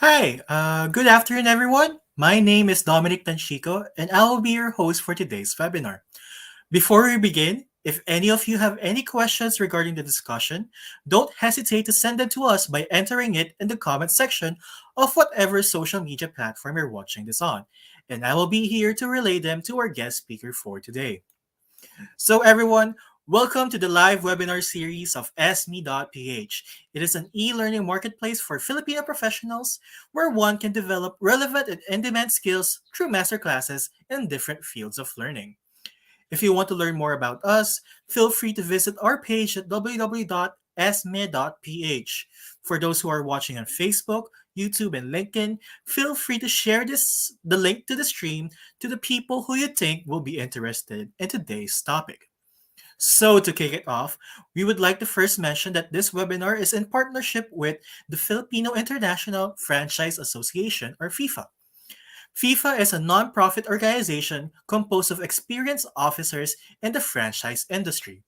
Hi, good afternoon, everyone. My name is Dominic Tanchico, and I will be your host for today's webinar. Before we begin, if any of you have any questions regarding the discussion, don't hesitate to send them to us by entering it in the comment section of whatever social media platform you're watching this on, and I will be here to relay them to our guest speaker for today. So, everyone, welcome to the live webinar series of ESME.ph. It is an e learning marketplace for Filipino professionals where one can develop relevant and in demand skills through masterclasses in different fields of learning. If you want to learn more about us, feel free to visit our page at www.esme.ph. For those who are watching on Facebook, YouTube, and LinkedIn, feel free to share the link to the stream to the people who you think will be interested in today's topic. So, to kick it off, we would like to first mention that this webinar is in partnership with the Filipino International Franchise Association, or FIFA. FIFA is a non-profit organization composed of experienced officers in the franchise industry.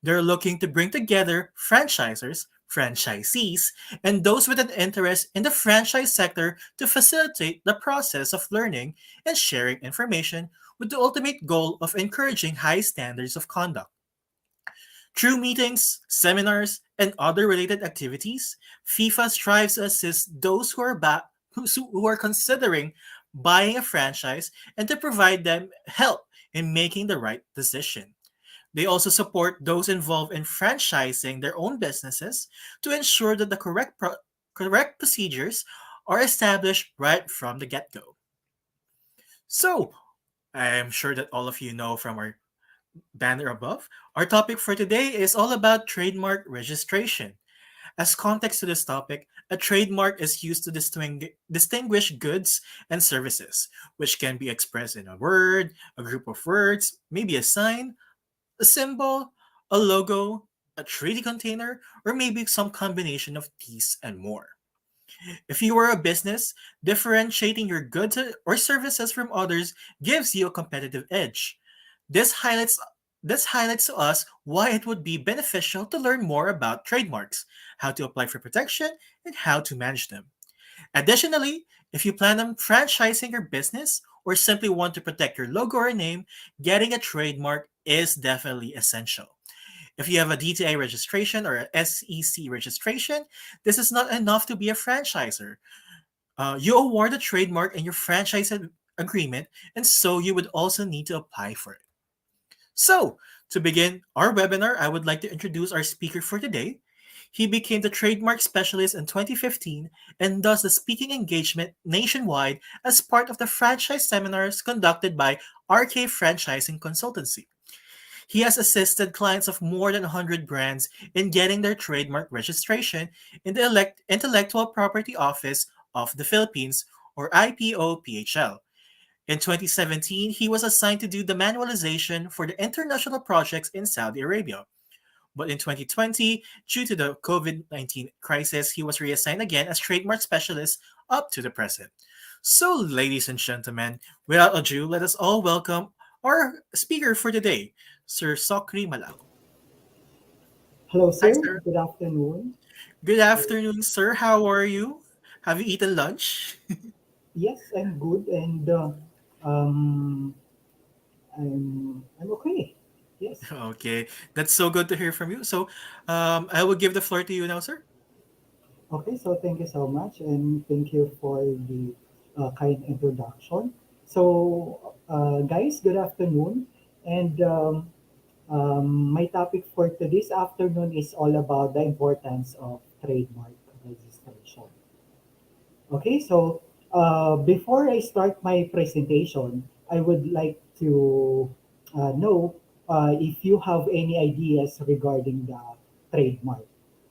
They're looking to bring together franchisors, franchisees, and those with an interest in the franchise sector to facilitate the process of learning and sharing information with the ultimate goal of encouraging high standards of conduct. Through meetings, seminars, and other related activities, FIFA strives to assist those who are considering buying a franchise and to provide them help in making the right decision. They also support those involved in franchising their own businesses to ensure that the correct procedures are established right from the get-go. So, I am sure that all of you know from our banner above, our topic for today is all about trademark registration. As context to this topic, a trademark is used to distinguish goods and services, which can be expressed in a word, a group of words, maybe a sign, a symbol, a logo, a 3D container, or maybe some combination of these and more. If you are a business, differentiating your goods or services from others gives you a competitive edge. This highlights this highlights to us why it would be beneficial to learn more about trademarks, how to apply for protection, and how to manage them. Additionally, if you plan on franchising your business or simply want to protect your logo or name, getting a trademark is definitely essential. If you have a DTA registration or a SEC registration, this is not enough to be a franchisor. You award a trademark in your agreement, and so you would also need to apply for it. So, to begin our webinar, I would like to introduce our speaker for today. He became the trademark specialist in 2015 and does the speaking engagement nationwide as part of the franchise seminars conducted by RK Franchising Consultancy. He has assisted clients of more than 100 brands in getting their trademark registration in the Intellectual Property Office of the Philippines, or IPOPHL. In 2017, he was assigned to do the manualization for the international projects in Saudi Arabia. But in 2020, due to the COVID-19 crisis, he was reassigned again as trademark specialist up to the present. So, ladies and gentlemen, without ado, let us all welcome our speaker for today, Sir Sokrie Malaco. Hello, Hi, sir. sir. Good afternoon. Good afternoon, sir. How are you? Have you eaten lunch? Yes, I'm good, and um, I'm okay. Yes. Okay, that's so good to hear from you. So, I will give the floor to you now, sir. Okay. So thank you so much, and thank you for the kind introduction. So, guys, good afternoon, and my topic for today's afternoon is all about the importance of trademark registration. Okay, so before I start my presentation, I would like to know if you have any ideas regarding the trademark.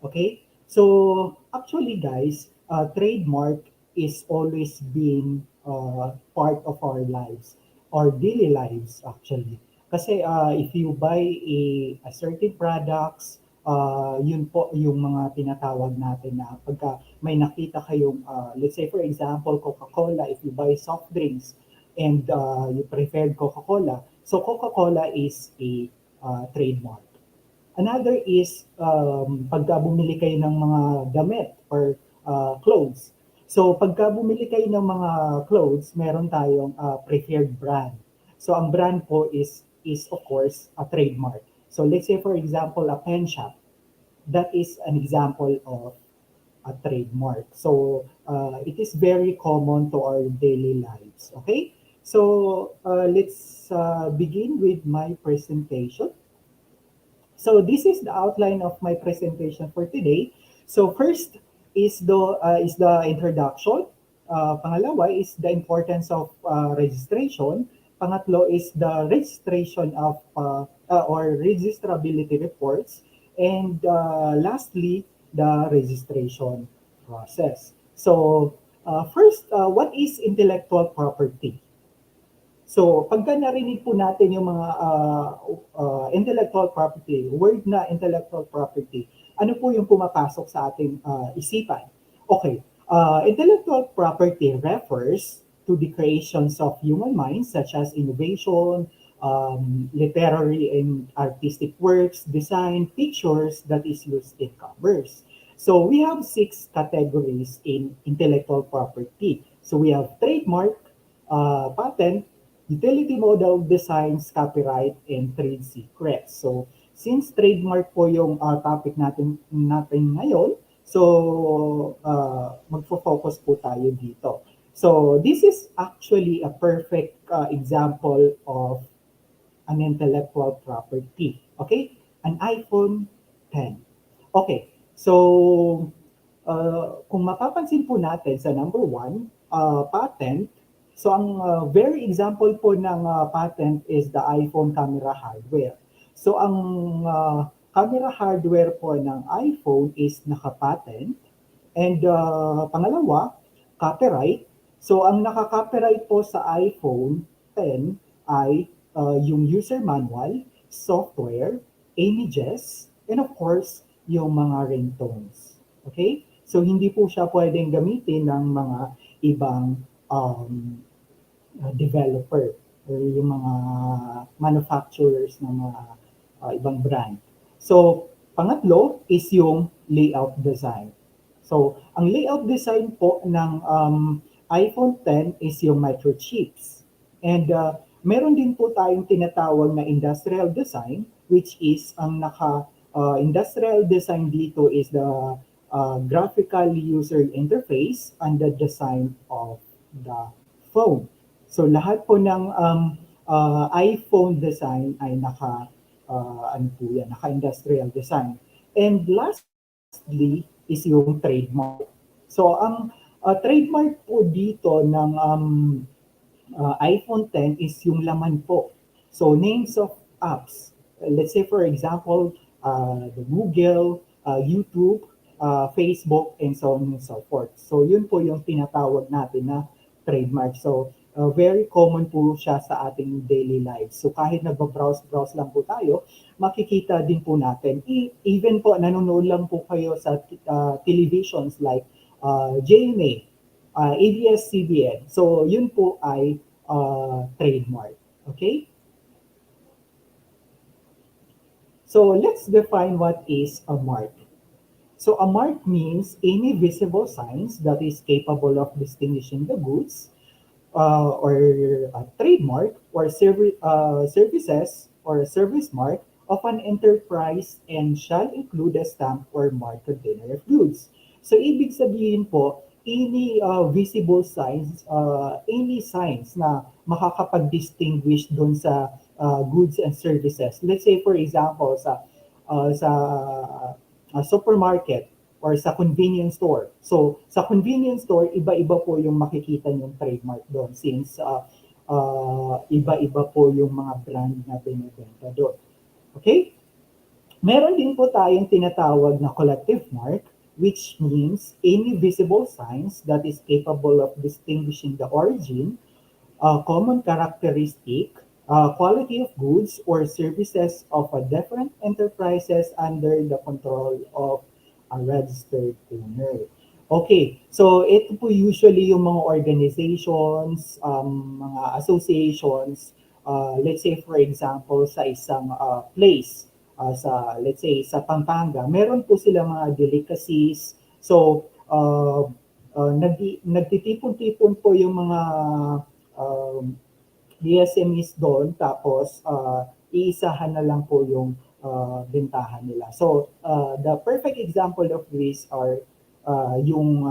Okay, so actually, guys, trademark is always been part of our lives, our daily lives actually. Kasi if you buy a certain products, yun po yung mga tinatawag natin na pagka may nakita kayong, let's say for example, Coca-Cola, if you buy soft drinks and you preferred Coca-Cola, so Coca-Cola is a trademark. Another is pagka bumili kayo ng mga damit or clothes. So pagka bumili kayo ng mga clothes, meron tayong preferred brand. So ang brand po is of course a trademark. So let's say for example a pen shop, that is an example of a trademark. So it is very common to our daily lives. Okay, so let's begin with my presentation. So this is the outline of my presentation for today. So first is the introduction. Pangalawa is the importance of registration. Pangatlo is the registration of or registrability reports. And lastly, the registration process. So first, what is intellectual property? So, pagka narinig po natin yung mga intellectual property, word na intellectual property, ano po yung pumapasok sa ating isipan? Okay, intellectual property refers to the creations of human minds such as innovation, literary and artistic works, design, pictures that is used in commerce. So we have six categories in intellectual property. So we have trademark, patent, utility model, designs, copyright, and trade secrets. So, since trademark po yung topic natin ngayon, so magfo-focus po tayo dito. So, this is actually a perfect example of an intellectual property. Okay? An iPhone 10. Okay. So, kung mapapansin po natin sa number one, patent, so ang very example po ng patent is the iPhone camera hardware. So ang camera hardware po ng iPhone is naka-patent. And pangalawa, copyright. So ang naka-copyright po sa iPhone 10 ay yung user manual, software, images, and of course, yung mga ringtones. Okay? So hindi po siya pwedeng gamitin ng mga ibang developer or yung mga manufacturers ng mga ibang brand. So, pangatlo is yung layout design. So, ang layout design po ng iPhone 10 is yung microchips. And meron din po tayong tinatawag na industrial design, which is ang industrial design dito is the graphical user interface and the design of the phone. So lahat po ng iPhone design ay ano po yan, naka-industrial design. And lastly is yung trademark. So ang trademark po dito ng iPhone 10 is yung laman po. So names of apps. Let's say for example, the Google, YouTube, Facebook, and so on and so forth. So yun po yung tinatawag natin na trademark. So very common po siya sa ating daily lives. So kahit nagbabrowse-browse lang po tayo, makikita din po natin. Even po nanonood lang po kayo sa televisions like GMA, ABS-CBN. So yun po ay trademark. Okay? So let's define what is a mark. So a mark means any visible signs that is capable of distinguishing the goods or a trademark or services or a service mark of an enterprise and shall include a stamp or mark container of goods. So ibig sabihin po, any visible signs, any signs na makakapag-distinguish doon sa goods and services. Let's say for example sa supermarket or sa convenience store. So, sa convenience store, iba-iba po yung makikita yung trademark doon since iba-iba po yung mga brand na binibenta doon. Okay? Meron din po tayong tinatawag na collective mark, which means any visible signs that is capable of distinguishing the origin, common characteristic, quality of goods or services of a different enterprises under the control of a registered owner. Okay, so ito po usually yung mga organizations, mga associations, let's say for example sa isang place, let's say sa Pampanga, meron po sila mga delicacies. So nagtitipon-tipon po yung mga um, ESMEs doon, tapos iisahan na lang po yung bentahan nila. So, the perfect example of this are yung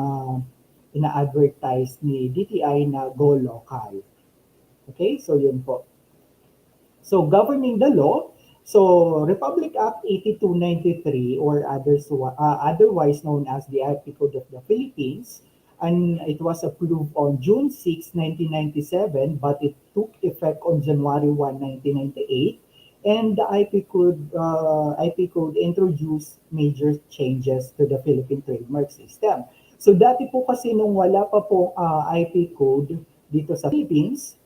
ina-advertise ni DTI na Go Local. Okay, so yun po. So governing the law, so Republic Act 8293 or otherwise known as the IP Code of the Philippines, and it was approved on June 6, 1997, but it took effect on January 1, 1998. And the IP Code introduced major changes to the Philippine trademark system. So dati po kasi nung wala pa po IP Code dito sa Philippines,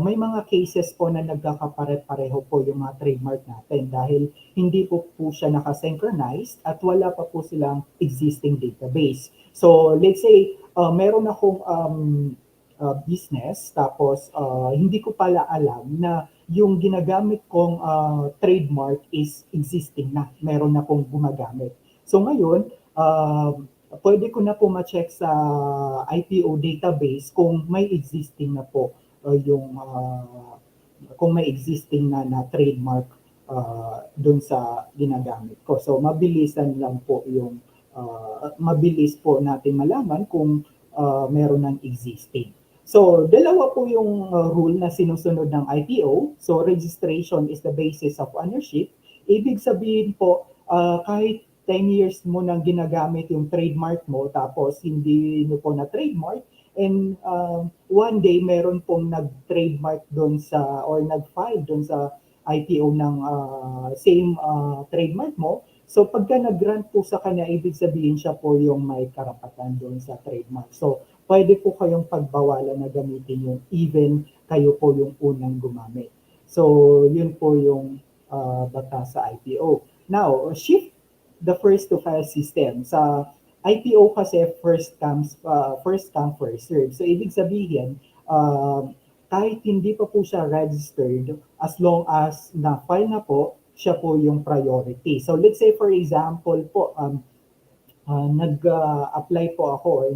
may mga cases po na nagkakapare-pareho po yung mga trademark natin dahil hindi po siya nakasynchronize at wala pa po silang existing database. So let's say meron akong business tapos hindi ko pala alam na yung ginagamit kong trademark is existing na, meron na pong gumagamit. So ngayon, pwede ko na po ma-check sa IPO database kung may existing na po yung kung may existing na trademark doon sa ginagamit ko. So mabilisan lang po yung mabilis po natin malaman kung meron ng existing. So, dalawa po yung rule na sinusunod ng IPO. So, registration is the basis of ownership. Ibig sabihin po, kahit 10 years mo nang ginagamit yung trademark mo, tapos hindi nyo po na trademark, and one day meron pong nag-trademark doon sa, or nag-file doon sa IPO ng same trademark mo. So, pagka nag-grant po sa kanya, ibig sabihin siya po yung may karapatan doon sa trademark. So, pwede po kayong pagbawalan na gamitin yung even kayo po yung unang gumamit. So, yun po yung batas sa IPO. Now, shift the first to file system. Sa IPO kasi first come, first serve. So, ibig sabihin, kahit hindi pa po siya registered, as long as na-file na po, siya po yung priority. So, let's say for example po, nag-apply po ako or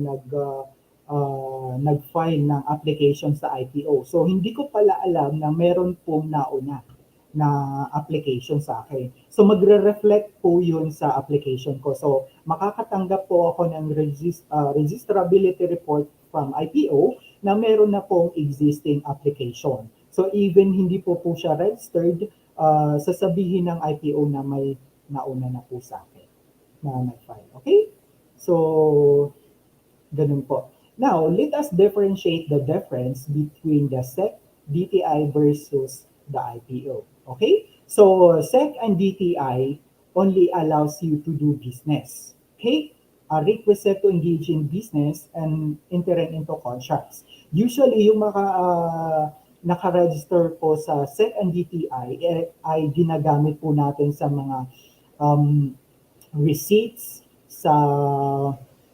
nag-file ng application sa IPO. So, hindi ko pala alam na meron pong nauna na application sa akin. So, magre-reflect po yun sa application ko. So, makakatanggap po ako ng registrability report from IPO na meron na pong existing application. So, even hindi po siya registered, sasabihin ng IPO na may nauna na po sa akin na nag-file. Okay? So, ganun po. Now, let us differentiate the difference between the SEC, DTI versus the IPO. Okay? So, SEC and DTI only allows you to do business. Okay? A requisite to engage in business and entering into contracts. Usually, yung naka-register po sa SEC and DTI ay ginagamit po natin sa mga receipts, sa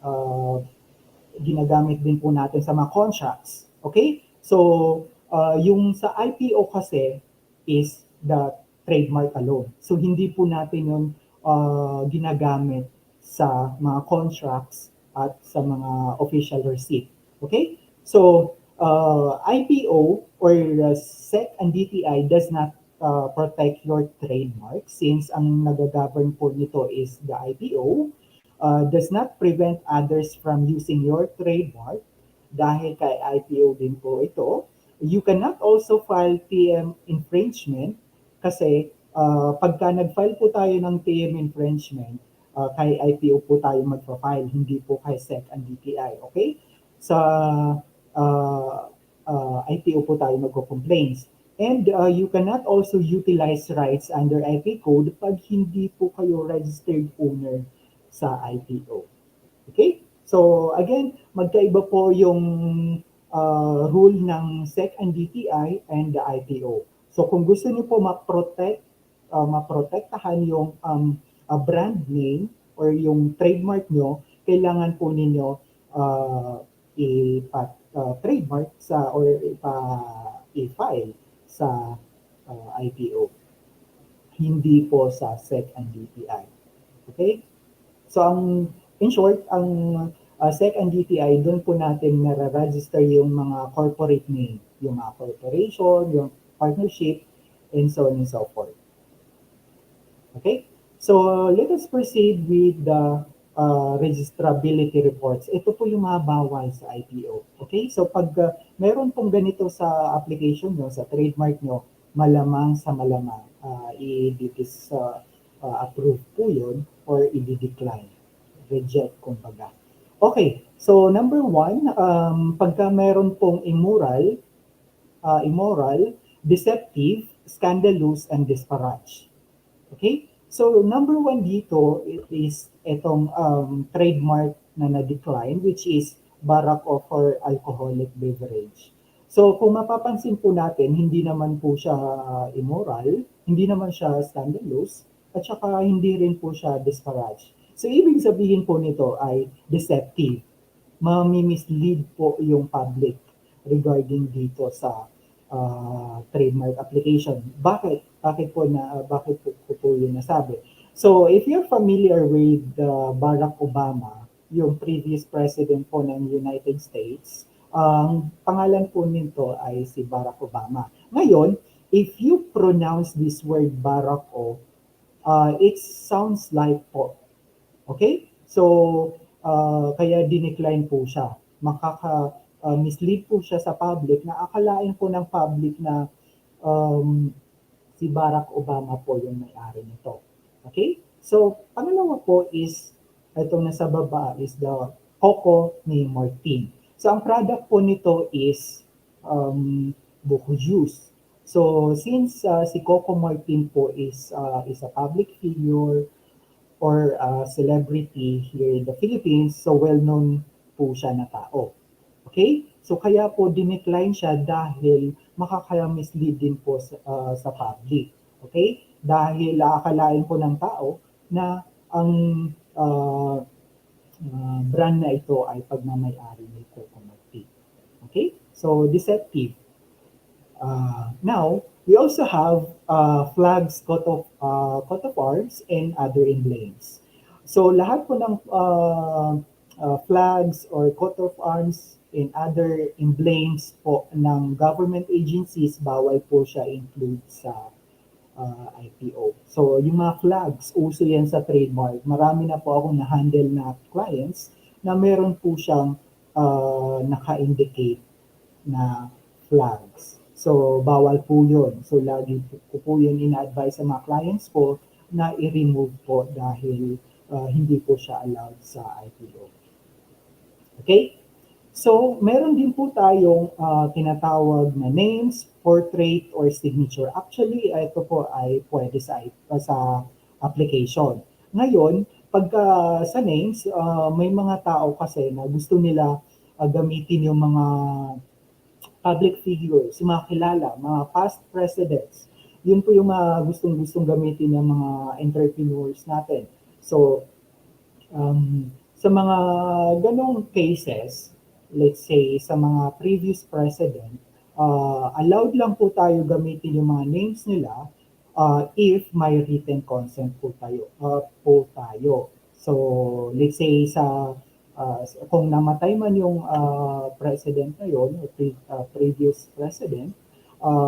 uh, ginagamit din po natin sa mga contracts. Okay? So, yung sa IPO kasi is the trademark alone. So, hindi po natin yun ginagamit sa mga contracts at sa mga official receipt. Okay? So, IPO or SEC and DTI does not protect your trademark since ang nag-govern po nito is the IPO. Does not prevent others from using your trademark dahil kay IPO din po ito. You cannot also file TM infringement kasi pagka nag-file po tayo ng TM infringement, kay IPO po tayo magpa-file, hindi po kay SEC and DTI. Okay? Sa IPO po tayo magko-complaints. And you cannot also utilize rights under IP code pag hindi po kayo registered owner sa IPO. Okay? So again, magkaiba po yung rule ng SEC and DTI and the IPO. So kung gusto niyo po maprotektahan yung brand name or yung trademark nyo, kailangan po ninyo trademark sa or i-file sa IPO. Hindi po sa SEC and DTI. Okay? So in short, ang Second DTI, doon po natin nare-register yung mga corporate name, yung mga corporation, yung partnership, and so on and so forth. Okay? So, let us proceed with the registrability reports. Ito po yung mga bawal sa IPO. Okay? So, pag meron pong ganito sa application nyo, sa trademark nyo, malamang sa malamang, i-dis approve po yun or i-decline. Reject, kumbaga. Okay. So, number one, pagka meron pong immoral, deceptive, scandalous, and disparage. Okay? So, number one dito is itong trademark na na-decline, which is barak or alcoholic beverage. So, kung mapapansin po natin, hindi naman po siya immoral, hindi naman siya scandalous, at saka hindi rin po siya disparage. So, ibig sabihin po nito ay deceptive. Mami-mislead po yung public regarding dito sa trademark application. Bakit po yun nasabi? So, if you're familiar with Barack Obama, yung previous president po ng United States, ang pangalan po nito ay si Barack Obama. Ngayon, if you pronounce this word Barack it sounds like po. Okay? So, kaya dinecline po siya. Mislead po siya sa public na akalain po ng public na um, si Barack Obama po yung may-ari nito. Okay? So, pangalawa po is, itong nasa baba is the Coco ni Martin. So, ang product po nito is buko juice. So, since si Coco Martin po is a public figure, or celebrity here in the Philippines, so well-known po siya na tao. Okay? So kaya po dinecline siya dahil makaka-mislead din po sa public. Okay? Dahil aakalain po ng tao na ang uh, brand na ito ay pagmamayari ni Coco Martin. Okay? So deceptive. Now, we also have flags, coat of arms, and other emblems. So lahat po ng flags or coat of arms and other emblems po ng government agencies, bawal po siya include sa IPO. So yung mga flags, uso yan sa trademark. Marami na po akong na-handle na clients na meron po siyang naka-indicate na flags. So, bawal po yun. So, lagi po yun ina-advise sa mga clients ko na i-remove po dahil hindi po siya allowed sa IPO. Okay? So, meron din po tayong tinatawag na names, portrait, or signature. Actually, ito po ay pwede sa application. Ngayon, pagka sa names, may mga tao kasi na gusto nila gamitin yung mga public figures, yung mga kilala, mga past presidents. Yun po yung mga gustong-gustong gamitin ng mga entrepreneurs natin. So, sa mga ganong cases, let's say sa mga previous president, allowed lang po tayo gamitin yung mga names nila if may written consent po tayo. So, let's say kung namatay man yung president na yun, previous president,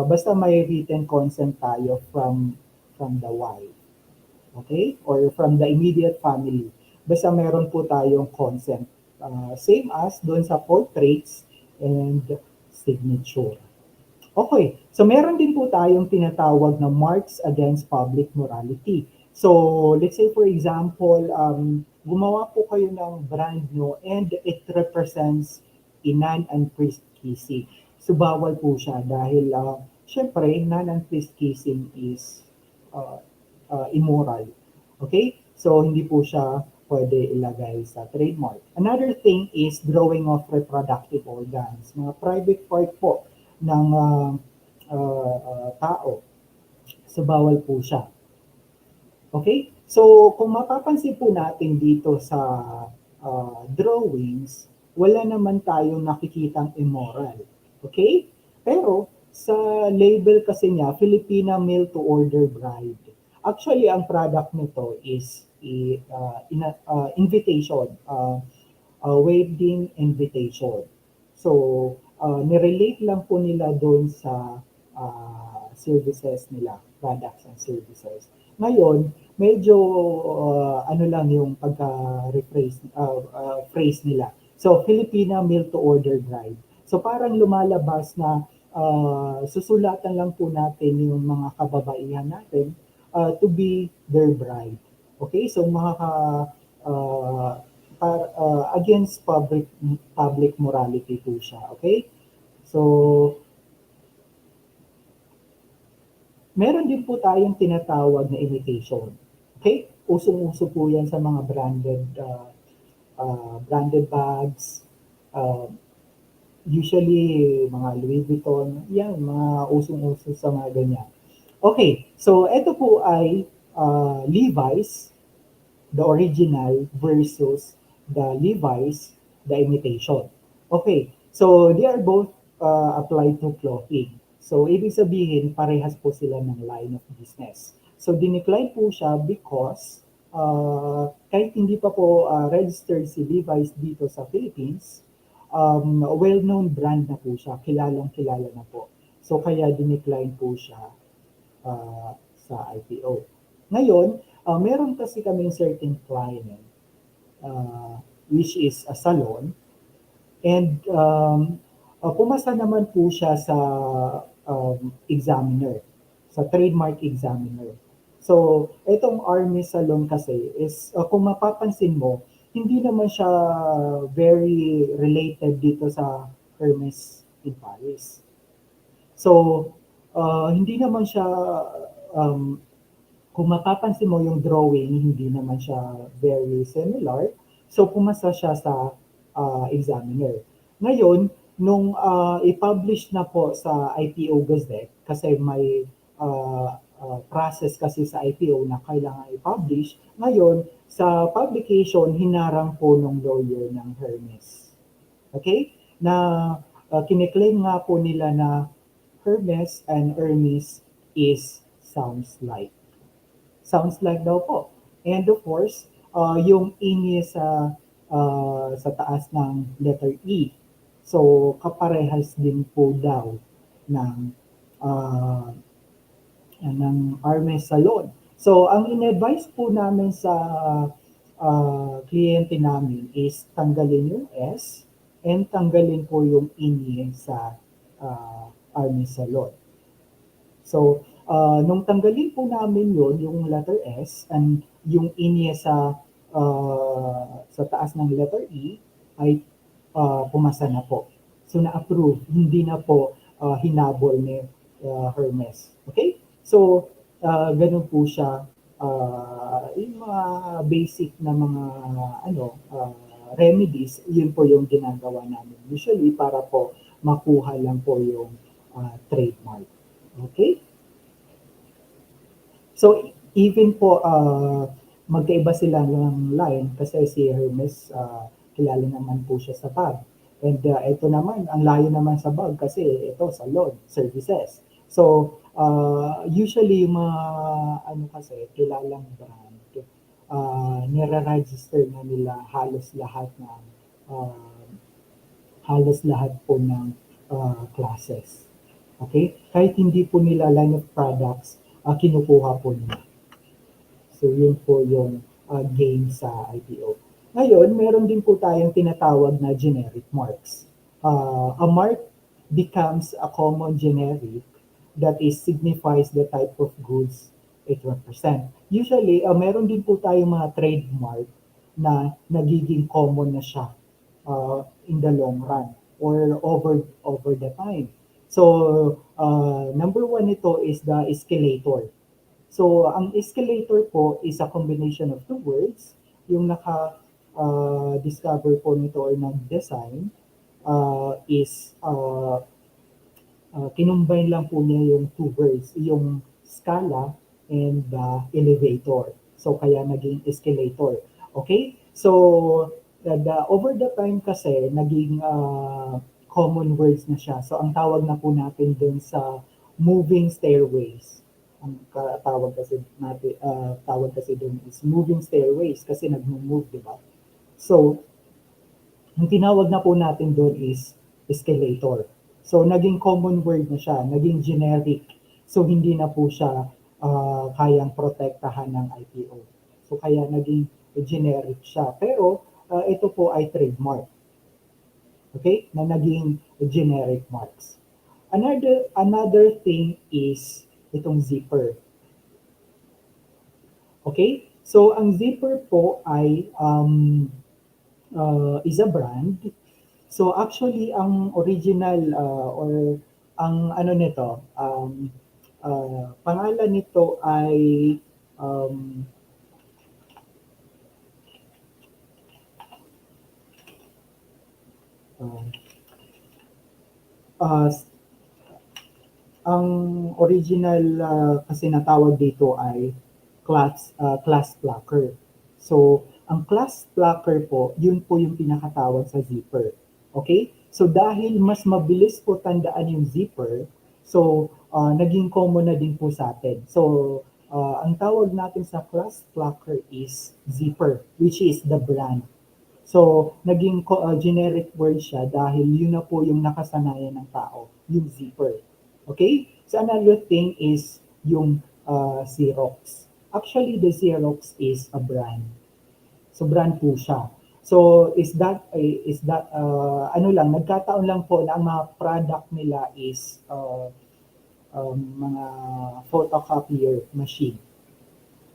basta may written consent tayo from the wife. Okay? Or from the immediate family. Basta meron po tayong consent. Same as doon sa portraits and signature. Okay, so meron din po tayong tinatawag na marks against public morality. So, let's say for example, gumawa po kayo ng brand nyo and it represents inan and priest kissing. So, bawal po siya dahil, syempre, inan and priest kissing is immoral. Okay? So, hindi po siya pwede ilagay sa trademark. Another thing is drawing of reproductive organs. Mga private part po ng tao. So, bawal po siya. Okay? So, kung mapapansin po natin dito sa drawings, wala naman tayong nakikitang immoral. Okay? Pero, sa label kasi niya, Filipina Mail to Order Bride. Actually, ang product nito is invitation. wedding invitation. So, nirelate lang po nila doon sa services nila, products and services. Ngayon, medyo ano lang yung pagka-rephrase, phrase nila. So, Filipina Meal to Order Bride. So, parang lumalabas na susulatan lang po natin yung mga kababaihan natin to be their bride. Okay? So, uh, against public morality po siya. Okay? So, meron din po tayong tinatawag na imitation. Okay? Usong-uso po yan sa mga branded bags, uh, usually mga Louis Vuitton, yan, mga usong-uso sa mga ganyan. Okay, so ito po ay Levi's, the original versus the Levi's, the imitation. Okay, so they are both applied to clothing. So, ibig sabihin, parehas po sila ng line of business. So, dinecline po siya because kahit hindi pa po registered si Levi's dito sa Philippines, well-known brand na po siya, kilalang-kilala na po. So, kaya dinecline po siya sa IPO. Ngayon, meron kasi kaming certain client, which is a salon, and pumasa naman po siya sa examiner, sa trademark examiner. So, itong Army Salon kasi is, kung mapapansin mo, hindi naman siya very related dito sa Hermes in Paris. So, hindi naman siya, um, kung mapapansin mo yung drawing, hindi naman siya very similar. So, pumasa siya sa examiner. Ngayon, nung i-publish na po sa IPO Gazette, kasi may process kasi sa IPO na kailangan i-publish, ngayon, sa publication, hinarang po ng lawyer ng Hermes. Okay? Na kiniklaim nga po nila na Hermes and Hermes is sounds like. Sounds like daw po. And of course, yung inye sa taas ng letter E. So, kaparehas din po daw ng uh, Hermes Salon. So, ang in-advise po namin sa kliyente namin is tanggalin yung S and tanggalin po yung inye sa Hermes Salon. So, nung tanggalin po namin yon yung letter S and yung inye sa taas ng letter E ay pumasa na po. So, na-approve. Hindi na po hinabol ni Hermes. Okay? So, ganun po siya. Yung mga basic na mga remedies, yun po yung ginagawa namin. Usually, para po makuha lang po yung trademark. Okay? So, even po, magkaiba sila ng line kasi si Hermes, kilala naman po siya sa bag. And ito naman, ang layo naman sa bag kasi ito, salon, services. So, usually yung mga, ano kasi, kilalang brand, nire-register na nila uh, halos lahat po ng classes. Okay? Kahit hindi po nila line of products, kinukuha po nila. So, yun po yung gain sa IPO. Ngayon, meron din po tayong tinatawag na generic marks. A mark becomes a common generic that is signifies the type of goods it represents. Usually, meron din po tayong mga trademark na nagiging common na siya in the long run or over the time. So, number one nito is the escalator. So, ang escalator po is a combination of two words. Yung naka-discover po nito or nag-design is kinumbine lang po niya yung two words, yung scala and elevator. So, kaya naging escalator. Okay? So, over the time kasi, naging common words na siya. So, ang tawag na po natin dun sa moving stairways. Ang tawag kasi dun is moving stairways kasi nag-move, di ba? So, Ang tinawag na po natin doon is escalator. So, naging common word na siya, naging generic. So, hindi na po siya kayang protektahan ng IPO. So, kaya naging generic siya. Pero, ito po ay trademark. Okay? Na naging generic marks. Another thing is itong zipper. Okay? So, ang zipper po ay is a brand. So, actually, ang original or ang ano nito, pangalan nito ay um, uh, uh, ang original kasi natawag dito ay class plucker. So, ang class plucker po, yun po yung pinakatawag sa zipper. Okay? So, dahil mas mabilis po tandaan yung zipper, so, naging common na din po sa atin. So, ang tawag natin sa class plucker is zipper, which is the brand. So, naging generic word siya dahil yun na po yung nakasanayan ng tao, yung zipper. Okay? So, another thing is yung Xerox. Actually, the Xerox is a brand. So, brand po siya. So, ano lang, nagkataon lang po na ang mga product nila is mga photocopier machine.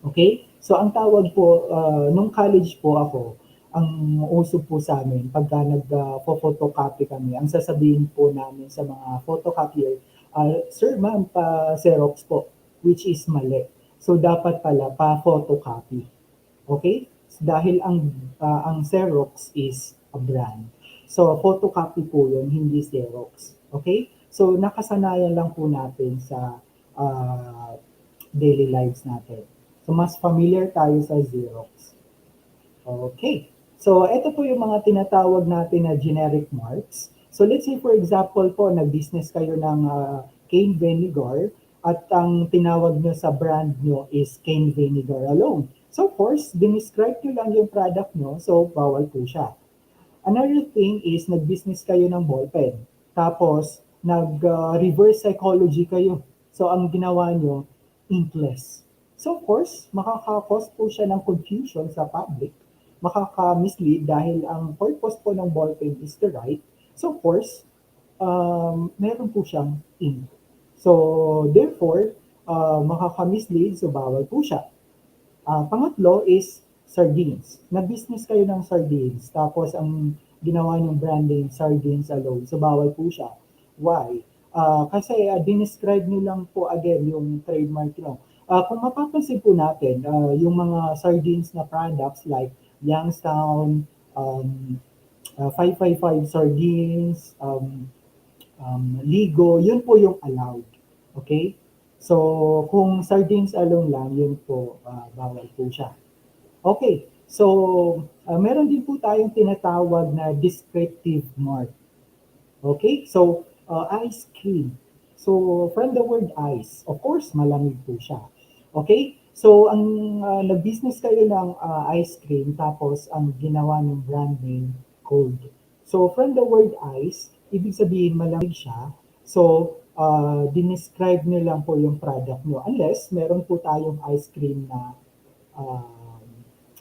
Okay? So, ang tawag po, nung college po ako, ang uso po sa amin, pagka nag-photocopy kami, ang sasabihin po namin sa mga photocopier, Sir, ma'am, pa-Xerox po, which is mali. So, dapat pala pa-photocopy. Okay? Dahil ang Xerox is a brand. So, photocopy po yun, hindi Xerox. Okay? So, nakasanayan lang po natin sa uh, daily lives natin. So, mas familiar tayo sa Xerox. Okay. So, ito po yung mga tinatawag natin na generic marks. So, let's say for example po, nag-business kayo ng cane vinegar at ang tinawag nyo sa brand nyo is cane vinegar alone. So, of course, dinescribe nyo lang yung product nyo, so bawal po siya. Another thing is, nag-business kayo ng ballpen. Tapos, nag-reverse psychology kayo. So, ang ginawa nyo, inkless. So, of course, makaka-cause po siya ng confusion sa public. Makaka-mislead dahil ang purpose po ng ballpen is to write. So, of course, meron po siyang ink. So, therefore, makaka-mislead, so bawal po siya. Pangatlo is sardines. Nag-business kayo ng sardines, tapos ang ginawa ng brand name, sardines alone. So, bawal po siya. Why? Kasi dinescribe nyo lang po again yung trademark nyo. Kung mapapansin po natin, yung mga sardines na products like Youngstown, 555 sardines, Ligo, yun po yung allowed. Okay? So, kung sardines alone lang, yun po, bawal po siya. Okay. So, meron din po tayong tinatawag na descriptive mark. Okay? So, ice cream. So, from the word ice, of course, malamig po siya. Okay? So, ang nag-business kayo ng ice cream, tapos ang ginawa ng brand name, cold. So, from the word ice, ibig sabihin malamig siya. So, dinescribe nyo lang po yung product nyo. Unless, meron po tayong ice cream na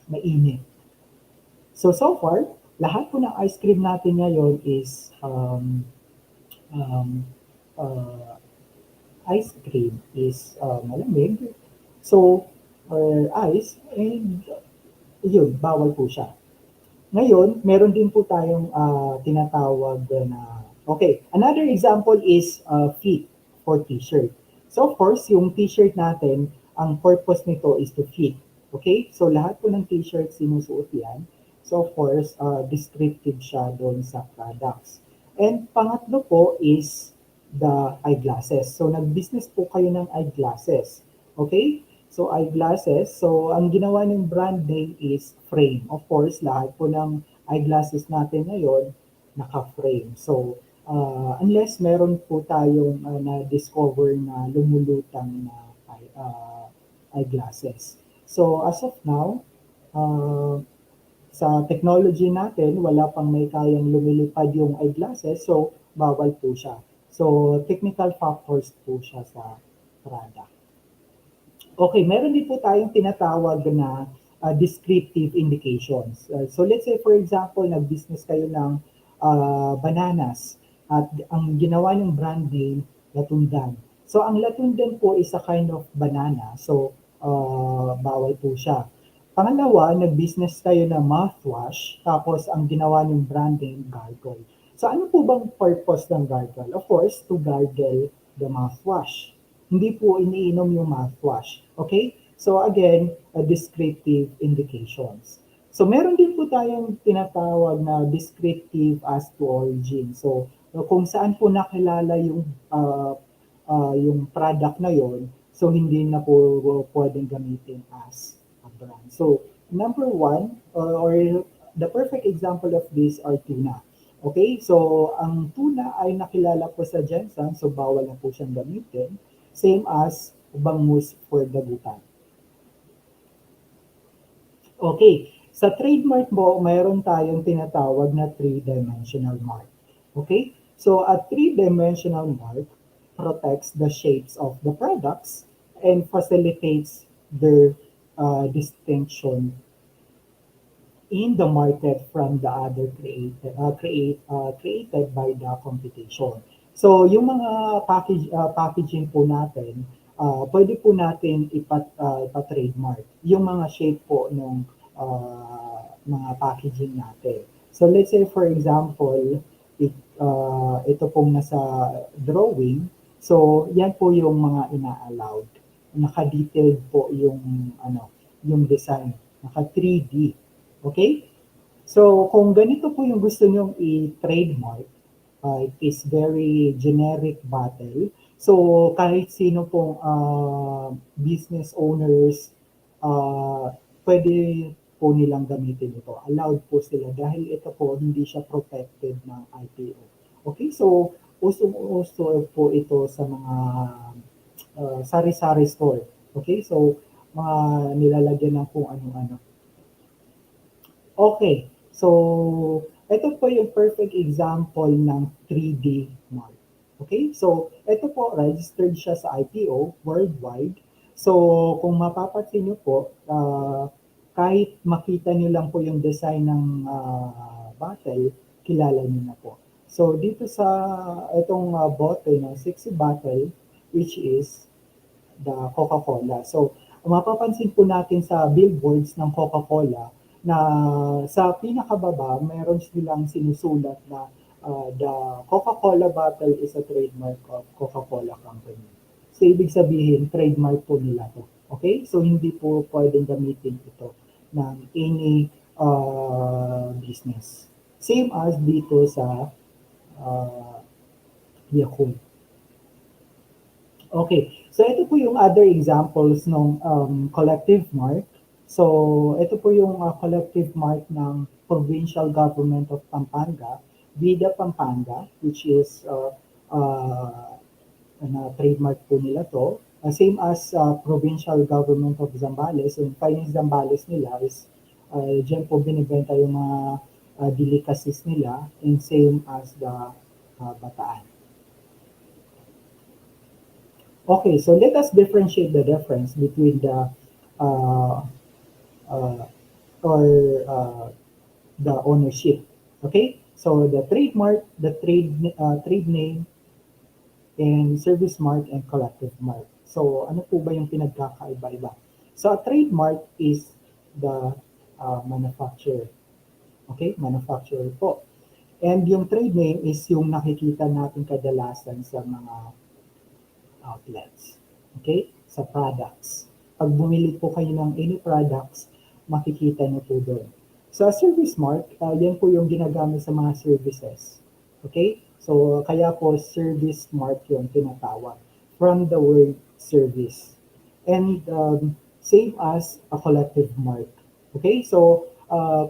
mainit. So far, lahat po ng ice cream natin ngayon is um, uh, ice cream is malamig. So, or ice, and yun, bawal po siya. Ngayon, meron din po tayong tinatawag na, okay, another example is fit for t-shirt. So, of course, yung t-shirt natin, ang purpose nito is to fit. Okay? So, lahat po ng t-shirt sinusuot yan. So, of course, descriptive siya doon sa products. And pangatlo po is the eyeglasses. So, nag-business po kayo ng eyeglasses. Okay? So, eyeglasses. So, ang ginawa ng brand name is frame. Of course, lahat po ng eyeglasses natin ngayon, naka-frame. So, unless meron po tayong na-discover na lumulutang na eyeglasses. So, as of now, uh, sa technology natin, wala pang may kayang lumilipad yung eyeglasses, so bawal po siya. So, technical factors po siya sa product. Okay, meron din po tayong tinatawag na descriptive indications. So let's say for example, nag-business kayo ng bananas at ang ginawa ng brand name, Latundan. So ang Latundan po is a kind of banana. So bawal po siya. Pangalawa, nag-business kayo ng mouthwash, tapos ang ginawa ng brand name, gargle. So ano po bang purpose ng gargle? Of course, to gargle the mouthwash. Hindi po iniinom yung mouthwash. Okay? So again, descriptive indications. So meron din po tayong tinatawag na descriptive as to origin. So kung saan po nakilala yung product na yon, so hindi na po pwedeng gamitin as a brand. So number one, or the perfect example of this are tuna. Okay, so ang tuna ay nakilala po sa Jensen, so bawal na po siyang gamitin. Same as bangus for dagupan. Okay, sa trademark mo, mayroon tayong tinatawag na three-dimensional mark. Okay, so a three-dimensional mark protects the shapes of the products and facilitates their distinction in the market from the other created by the competition. So yung mga packaging po natin, pwede po natin ipa-trademark yung mga shape po ng mga packaging natin. So let's say for example, ito pong nasa drawing, so yan po yung mga ina-allowed. Naka-detailed po yung yung design, naka 3D. Okay? So, kung ganito po yung gusto nyong i-trademark, it is very generic battle. So, kahit sino pong business owners, pwede po nilang gamitin ito. Allowed po sila dahil ito po hindi siya protected ng IPO. Okay? So, usong-uso po ito sa mga sari-sari store. Okay? So, mga nilalagyan ng kung ano-ano. Okay, so ito po yung perfect example ng 3D mark. Okay, so ito po, registered siya sa IPO worldwide. So kung mapapansin nyo po, kahit makita nyo lang po yung design ng bottle, kilala nyo na po. So dito sa itong bote na 60 bottle, which is the Coca-Cola. So, mapapansin po natin sa billboards ng Coca-Cola na sa pinakababa, meron silang sinusulat na the Coca-Cola bottle is a trademark of Coca-Cola Company. So, ibig sabihin, trademark po nila to. Okay? So, hindi po pwedeng gamitin ito ng any business. Same as dito sa uh, Yakult. Okay, so ito po yung other examples ng collective mark. So ito po yung collective mark ng provincial government of Pampanga, Vida Pampanga, which is na trademark po nila to. Same as provincial government of Zambales. So yung finest Zambales nila is dyan po binibenta yung mga delicacies nila, and same as the Bataan. Okay, so let us differentiate the difference between the uh, uh, or the ownership. Okay, so the trademark, the trade name, and service mark and collective mark. So ano po ba yung pinagkakaiba-iba? So a trademark is the manufacturer. Okay, manufacturer po. And yung trade name is yung nakikita natin kadalasan sa mga outlets. Okay? Sa products. Pag bumili po kayo ng any products, makikita nyo po doon. So, service mark, yan po yung ginagamit sa mga services. Okay? So, kaya po service mark yung tinatawag from the word service. And same as a collective mark. Okay? So,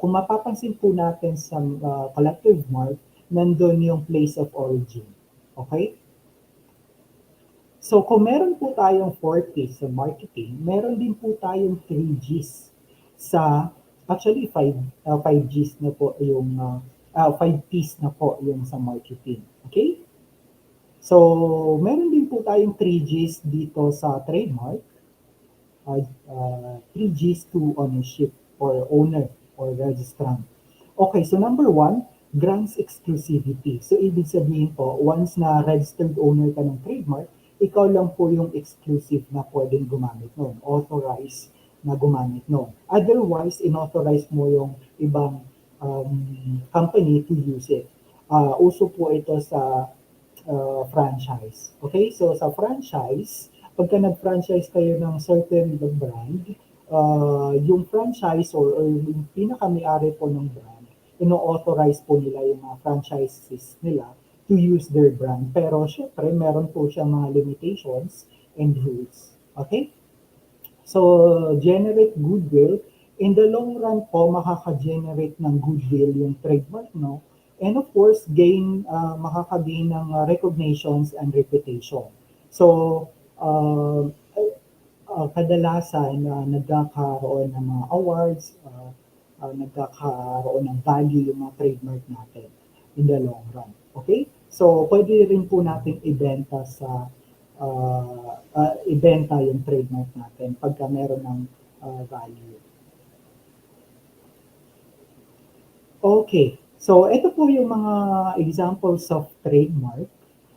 kung mapapansin po natin sa collective mark, nandun yung place of origin. Okay? So kung meron po tayong 4 Ps sa marketing, meron din po tayong 3 Gs sa Actually, 5 Gs na po yung 5 Ps na po yung sa marketing. Okay? So, meron din po tayong 3 Gs dito sa trademark. 3 Gs to ownership or owner or registrant. Okay, so number one, grants exclusivity. So, ibig sabihin po, once na registered owner ka ng trademark, ikaw lang po yung exclusive na pwedeng gumamit nun, authorized na gumamit nun. Otherwise, inauthorize mo yung ibang company to use it. Uso po ito sa franchise. Okay, so sa franchise, pagka nag-franchise kayo ng certain brand, yung franchise or yung pinaka-may-ari po ng brand, ino-authorize po nila yung mga franchises nila to use their brand. Pero syempre, meron po siyang mga limitations and rules. Okay? So, generate goodwill. In the long run po, makaka-generate ng goodwill yung trademark, no? And of course, makaka-gain ng recognitions and reputation. So, uh, kadalasan nagkakaroon ng mga awards, nagkakaroon ng value yung mga trademark natin in the long run. Okay? So, pwede rin po natin ibenta yung trademark natin pagka meron ng value. Okay. So, ito po yung mga examples of trademark.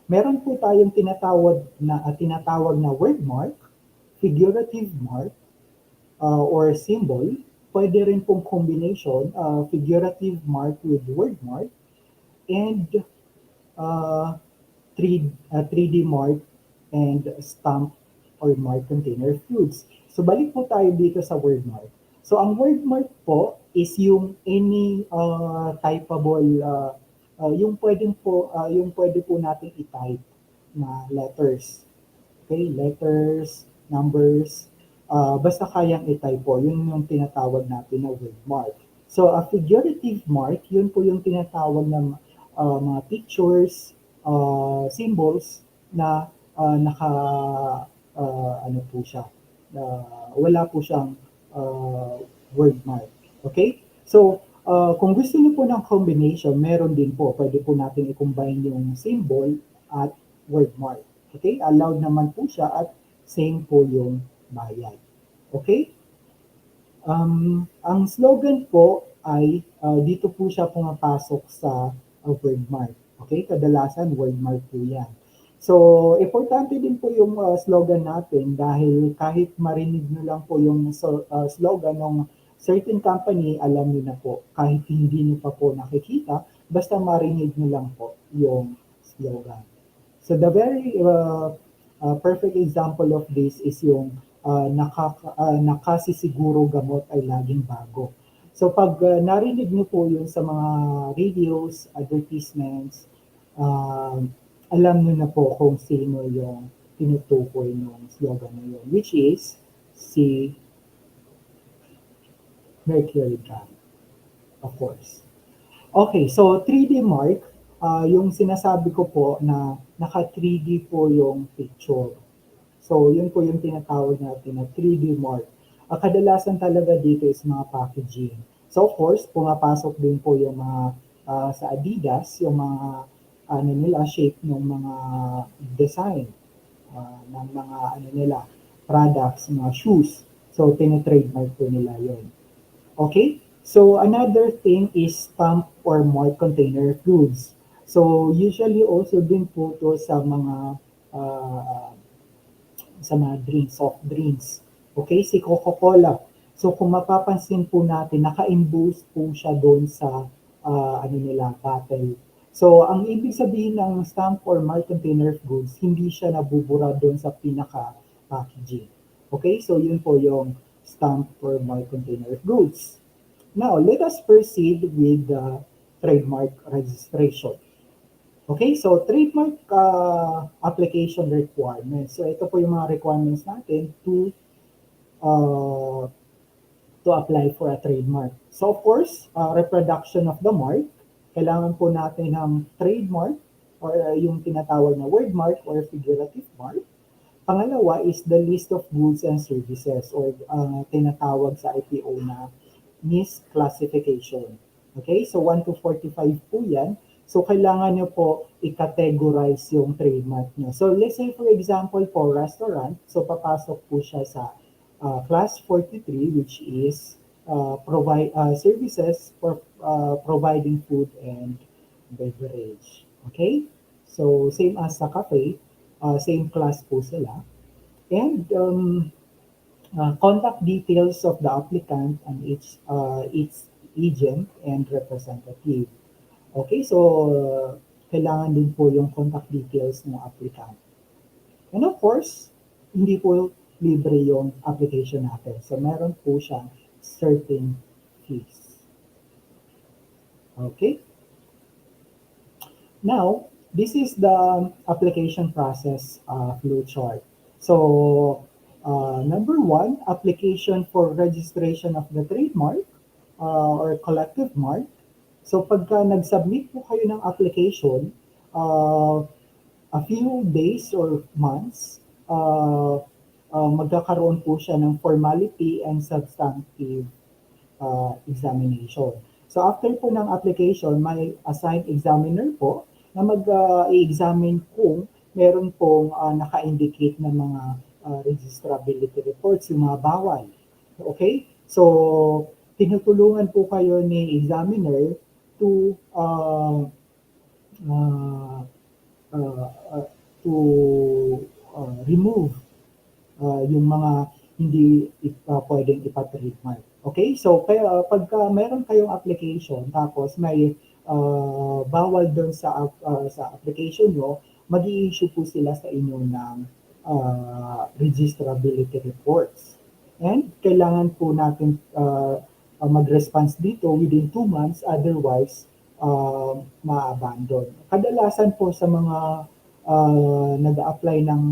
Meron po tayong tinatawag na wordmark, figurative mark, or symbol. Pwede rin pong combination, figurative mark with wordmark, and uh, 3D mark and stamp or mark container foods. So balik po tayo dito sa word mark. So ang word mark po is yung any typeable yung pwede po nating i-type na letters. Okay, letters, numbers, basta kayang i-type po, yun yung tinatawag natin na word mark. So, a figurative mark, yun po yung tinatawag ng mga pictures, symbols na ano po siya, wala po siyang uh, word mark. Okay? So, kung gusto niyo po ng combination, meron din po, pwede po natin i-combine yung symbol at word mark. Okay? Allowed naman po siya at same po yung bayad. Okay? Ang slogan po ay dito po siya pumapasok sa wordmark. Okay? Kadalasan wordmark po yan. So, importante din po yung slogan natin dahil kahit marinig nyo lang po yung slogan ng certain company, alam nyo na po. Kahit hindi nyo pa po nakikita, basta marinig nyo lang po yung slogan. So, the very perfect example of this is yung nakasisiguro gamot ay laging bago. So pag narinig niyo po yun sa mga radios, advertisements, uh, alam niyo na po kung sino yung tinutukoy ng slogan na yun, which is si Mercury Brand, of course. Okay, so 3D mark, yung sinasabi ko po na naka 3D po yung picture. So, yun po yung tinatawag natin na 3D mark. Kadalasan talaga dito is mga packaging. So, of course, pumapasok din po yung mga sa Adidas, yung mga shape ng mga design ng mga products, mga shoes. So, tinitrademark po nila yun. Okay? So, another thing is stamp or mark container foods. So, usually also din po to uh, sa mga drinks, soft drinks. Okay, si Coca-Cola. So kung mapapansin po natin, naka-emboss po siya doon sa bottle. So ang ibig sabihin ng stamp or mark container goods, hindi siya nabubura doon sa pinaka-packaging. Okay, so yun po yung stamp or mark container goods. Now, let us proceed with the trademark registration. Okay, so trademark application requirements. So ito po yung mga requirements natin uh, to apply for a trademark. So of course, reproduction of the mark. Kailangan po natin ng trademark or yung tinatawag na word mark or figurative mark. Pangalawa is the list of goods and services or tinatawag sa IPO na misclassification. Okay? So 1 to 45 po yan. So kailangan nyo po i-categorize yung trademark nyo. So let's say for example po, restaurant. So papasok po siya sa class 43 which is provide services for providing food and beverage. Okay? So same as sa cafe, same class po sila. And contact details of the applicant and its agent and representative. Okay, so kailangan din po yung contact details ng applicant. And of course, hindi po libre yung application natin. So meron po siyang certain fees. Okay? Now, this is the application process flow chart. So, number one, application for registration of the trademark or collective mark. So, pagka nag-submit po kayo ng application, a few days or months, magkakaroon po siya ng formality and substantive examination. So after po ng application, may assigned examiner po na mag-i-examine kung meron pong naka-indicate na mga registrability reports, yung mga bawal. Okay? So, tinutulungan po kayo ni examiner to uh, uh, uh, remove yung mga hindi pwedeng ipa-trademark. Okay? So, kaya pagka meron kayong application, tapos may bawal doon sa application nyo, mag-i-issue po sila sa inyo ng registrability reports. And kailangan po natin mag-response dito within 2 months, otherwise ma-abandon. Kadalasan po sa mga nag-apply ng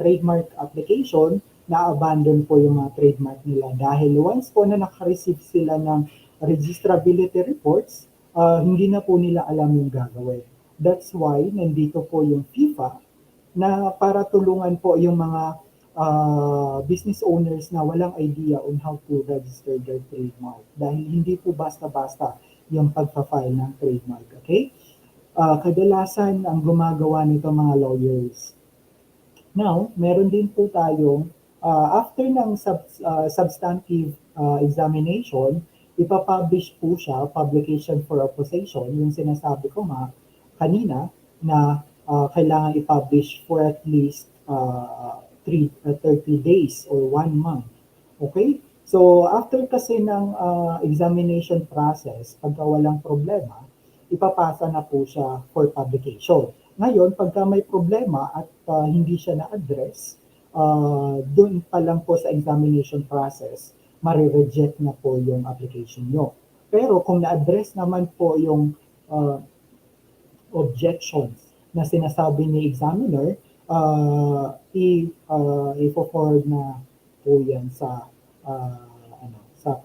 trademark application, na-abandon po yung mga trademark nila dahil once po na naka-receive sila ng registrability reports, hindi na po nila alam yung gagawin. That's why nandito po yung FIFA na para tulungan po yung mga business owners na walang idea on how to register their trademark. Dahil hindi po basta-basta yung pagpa-file ng trademark. Okay? Kadalasan ang gumagawa nito mga lawyers. Now, meron din po tayong after ng substantive examination, ipapublish po siya, publication for opposition, yung sinasabi ko nga kanina na kailangan i-publish for at least 30 days or 1 month. Okay? So, after kasi ng examination process, pagka walang problema, ipapasa na po siya for publication. Ngayon, pagka may problema at hindi siya na-address, doon pa lang po sa examination process, marireject na po yung application nyo. Pero kung na-address naman po yung objections na sinasabi ni examiner, i-forward na po yan sa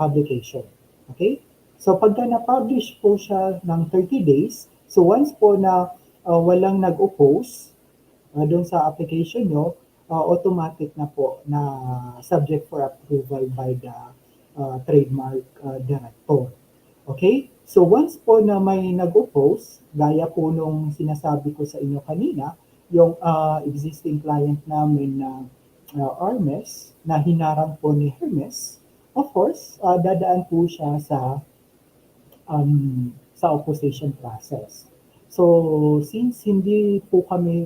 publication. Okay? So pagka na-publish po siya ng 30 days, so once po na walang nag-oppose doon sa application nyo, automatic na po na subject for approval by the trademark director. Okay? So once po na may nag-oppose, gaya po nung sinasabi ko sa inyo kanina, yung existing client namin na Hermes, na hinarang po ni Hermes, of course, dadaan po siya sa opposition process. So since hindi po kami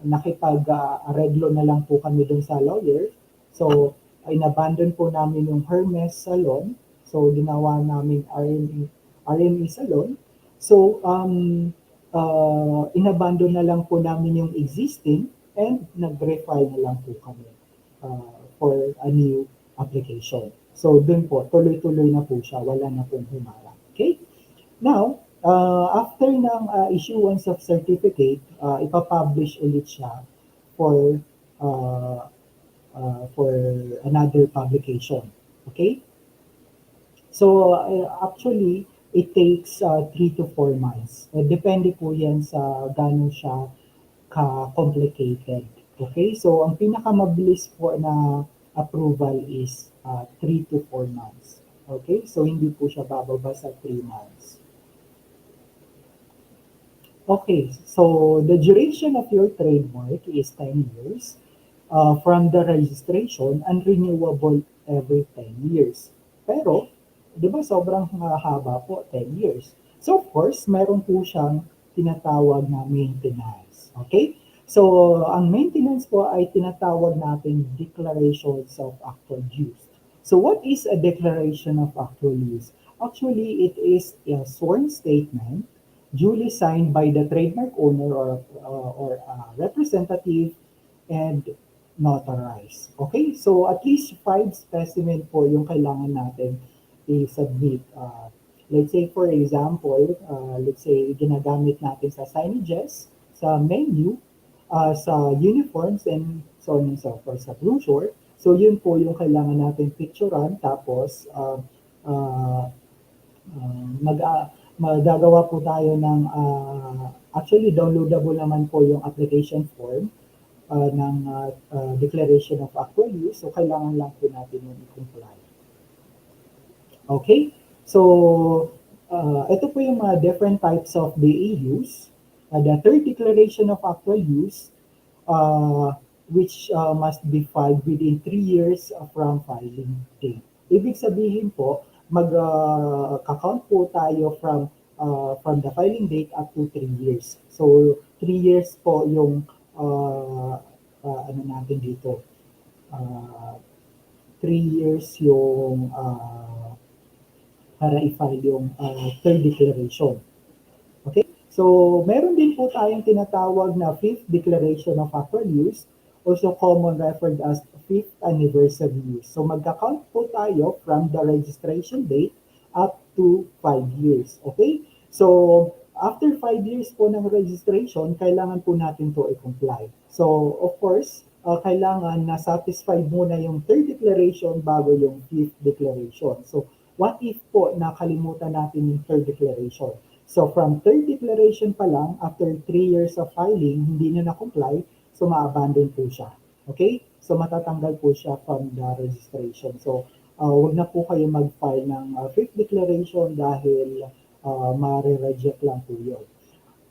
nakipag-areglo na lang po kami dun sa lawyer, so inabandon po namin yung Hermes salon, so ginawa namin RME salon. So inabandon na lang po namin yung existing and nag-refile na lang po kami for a new application. So dun po, tuloy-tuloy na po siya, wala na pong humarang. Okay? Now, after ng issuance of certificate, ipapublish ulit siya for another publication. Okay? So, actually, it takes 3 to 4 months. Depende po yan sa gano'n siya ka-complicated. Okay? So, ang pinakamabilis po na approval is 3 to 4 months. Okay? So, hindi po siya bababa sa 3 months. Okay, so the duration of your trademark is 10 years from the registration and renewable every 10 years. Pero, di ba sobrang haba po, 10 years. So of course, meron po siyang tinatawag na maintenance. Okay? So, ang maintenance po ay tinatawag natin declarations of actual use. So what is a declaration of actual use? Actually, it is a sworn statement duly signed by the trademark owner or representative and notarized. Okay? So at least 5 specimen po yung kailangan natin i-submit. Let's say for example, let's say ginagamit natin sa signages, sa menu, sa uniforms and so on and so forth, sa brochure. So yun po yung kailangan natin picturean tapos uh, mag magagawa po tayo ng actually downloadable naman po yung application form ng declaration of actual use. So kailangan lang po natin yung i-comply. Okay? So ito po yung mga different types of DAUs. The third declaration of actual use uh, which must be filed within 3 years from filing date. Ibig sabihin po, mag-count po tayo from the filing date up to 3 years. So, 3 years po yung ano natin dito. Uh, 3 years yung para i-file yung third declaration. Okay? So, meron din po tayong tinatawag na fifth declaration of actual use, also common referred as fifth anniversary use. So, magka-count po tayo from the registration date up to 5 years. Okay? So, after 5 years po ng registration, kailangan po natin to i-comply. So, of course, kailangan na satisfied muna yung third declaration bago yung fifth declaration. So, what if po nakalimutan natin yung third declaration? So from third declaration pa lang, after 3 years of filing, hindi na na-comply, so ma-abandon po siya. Okay? So matatanggal po siya from the registration. So wag na po kayo mag-file ng fifth declaration dahil ma-reject lang po yun.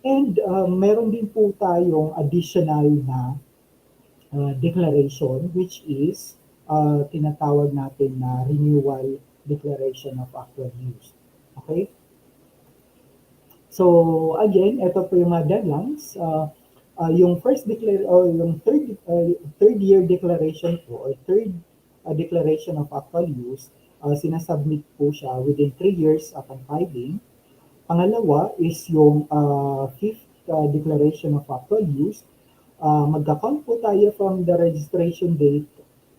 And meron din po tayong additional na declaration which is tinatawag natin na renewal declaration of actual use. Okay? So again, ito po yung mga deadlines. Yung first declare or yung third year declaration po or third declaration of actual use, sinasubmit po siya within 3 years upon filing. Pangalawa is yung fifth declaration of actual use. Magka-count po tayo from the registration date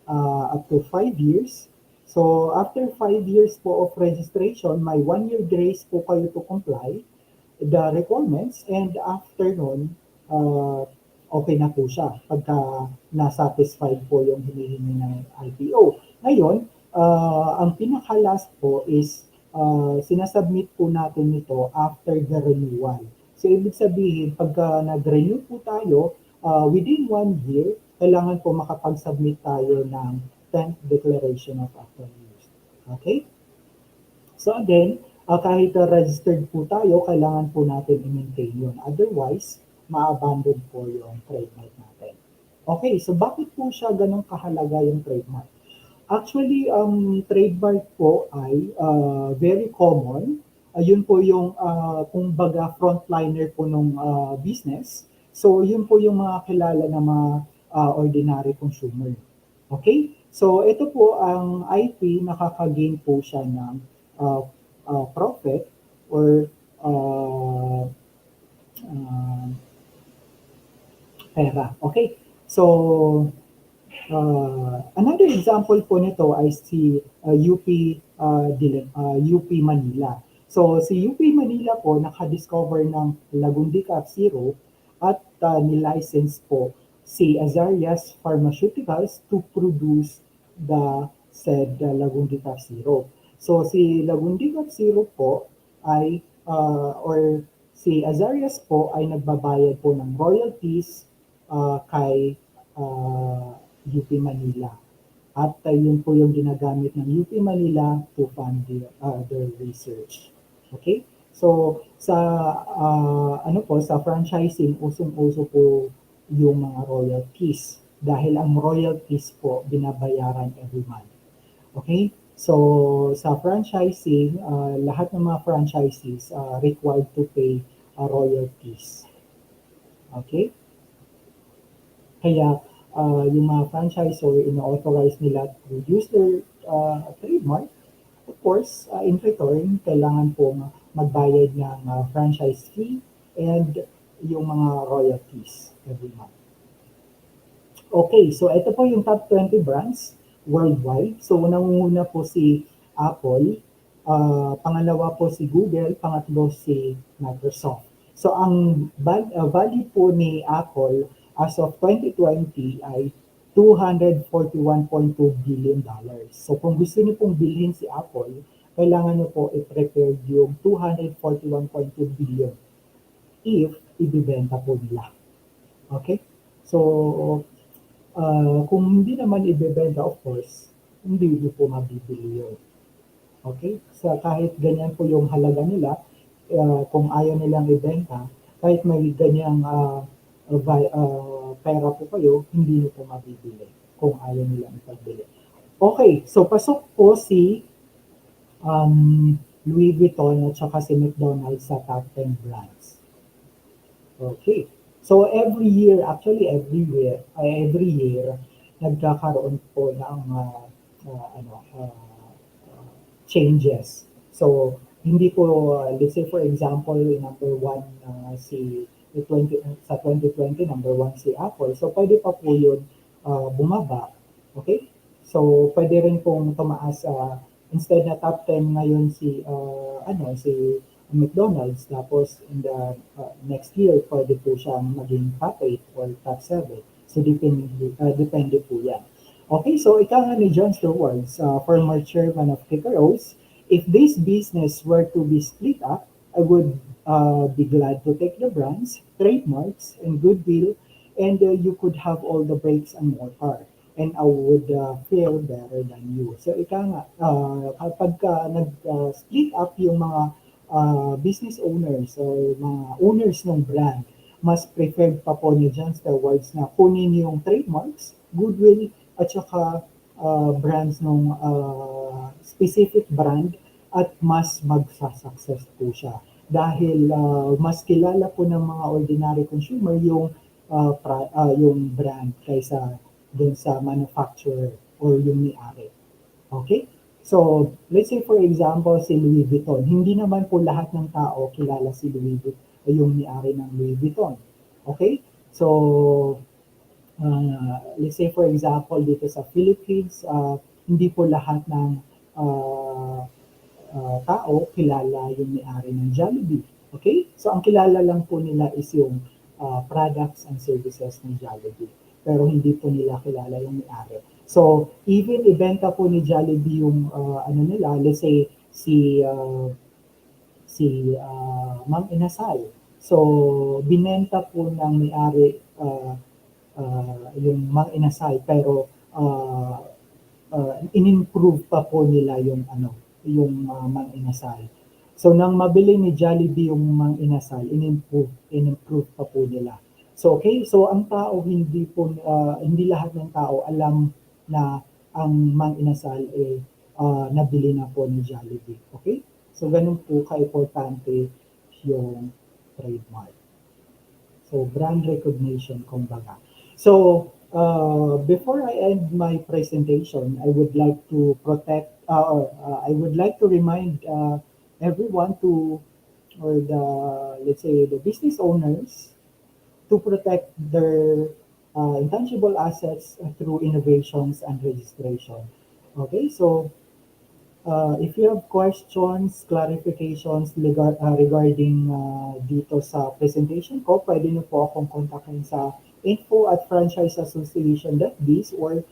up to 5 years. So, after 5 years po of registration, may 1 year grace po kayo to comply the requirements and after nun, okay na po siya pagka na-satisfied po yung hinihingi ng IPO. Ngayon, ang pinaka-last po is sinasubmit po natin ito after the renewal. So, ibig sabihin, pagka nag-renew po tayo, within 1 year, kailangan po makapag-submit tayo ng 10th Declaration of Actual Use. Okay? So again, kahit registered po tayo, kailangan po natin i-maintain yun. Otherwise, ma-abandon po yung trademark natin. Okay, so bakit po siya ganun kahalaga yung trademark? Actually, ang trademark po ay very common. Yun po yung, kumbaga, frontliner po ng business. So, yun po yung mga kilala na mga ordinary consumer. Okay? So, ito po ang IP, nakakagain po siya ng profit or uh, uh, pera. Okay? So, another example po nito ay si UP Manila. So si UP Manila po nakadiscover ng Lagundicap Zero at ni-license po si Azarias Pharmaceuticals to produce the said Lagundicap Zero. So si Lagundicap Zero po ay or si Azarias po ay nagbabayad po ng royalties kay UP Manila. At yun po yung ginagamit ng UP Manila to fund their research. Okay? So, sa ano po, sa franchising, usong-uso po yung mga royalties. Dahil ang royalties po binabayaran every month. Okay? So, sa franchising, lahat ng mga franchisees required to pay royalties. Okay? Kaya yung mga franchisor, ino-authorize nila to use their trademark. Of course, in return, kailangan pong magbayad ng franchise fee and yung mga royalties every month. Okay, so ito po yung top 20 brands worldwide. So nangunguna po si Apple, pangalawa po si Google, pangatlo si Microsoft. So ang value po ni Apple as of 2020 ay $241.2 billion. So kung gusto niyo pong bilhin si Apple, kailangan niyo po i-prepare yung 241.2 billion if ibibenta po nila. Okay? So, kung hindi naman ibebenta, of course, hindi niyo po mabibili yun. Okay? So, kahit ganyan po yung halaga nila, kung ayaw nilang ibenta, kahit may ganyang pera po kayo, hindi niyo po mabibili kung ayaw nilang ipagbili. Okay, so pasok po si Louis Vuitton at saka si McDonald's sa top 10 brands. Okay. So every year nagkakaroon po ng changes. So hindi po let's say for example number one si 20 sa 2020 number one si Apple. So pwede pa po 'yun bumaba. Okay? So pwede rin pong tumaas instead na top 10 ngayon si McDonald's, tapos in the next year, pwede po siyang maging top 8 or top 7. So, depende po yan. Okay, so ikaw nga ni John Stewards, former chairman of Kikaros, if this business were to be split up, I would be glad to take the brands, trademarks, and goodwill, and you could have all the breaks and mortar. And I would feel better than you. So, ika nga, kapag nag-split up yung mga business owners or mga owners ng brand, mas preferred pa po ni John Stewards na kunin yung trademarks, goodwill, at saka brands ng specific brand at mas magsasuccess po siya. Dahil mas kilala po ng mga ordinary consumer yung brand kaysa dun sa manufacturer or yung may-ari. Okay? So, let's say for example, si Louis Vuitton. Hindi naman po lahat ng tao kilala si Louis Vuitton, yung may-ari ng Louis Vuitton. Okay? So, let's say for example, dito sa Philippines, hindi po lahat ng uh, tao kilala yung may-ari ng Jollibee. Okay? So, ang kilala lang po nila is yung products and services ng Jollibee. Pero hindi po nila kilala yung may-ari. So, even ibenta po ni Jollibee yung ano nila, let's say si Ma'am Inasal. So, binenta po ng may-ari yung Ma'am Inasal pero in-improve pa po nila yung Mang Inasal. So nang mabili ni Jollibee yung Mang Inasal, in-improve pa po nila. So okay, so ang tao hindi lahat ng tao alam na ang Mang Inasal nabili na po ni Jollibee. Okay? So ganun po ka-importante yung trademark. So, brand recognition, kumbaga. So, before I end my presentation, I would like to I would like to remind everyone or let's say, the business owners to protect their intangible assets through innovations and registration. Okay, so if you have questions, clarifications regarding dito sa presentation ko, pwede niyo po akong kontakin sa info@franchiseassociation.biz or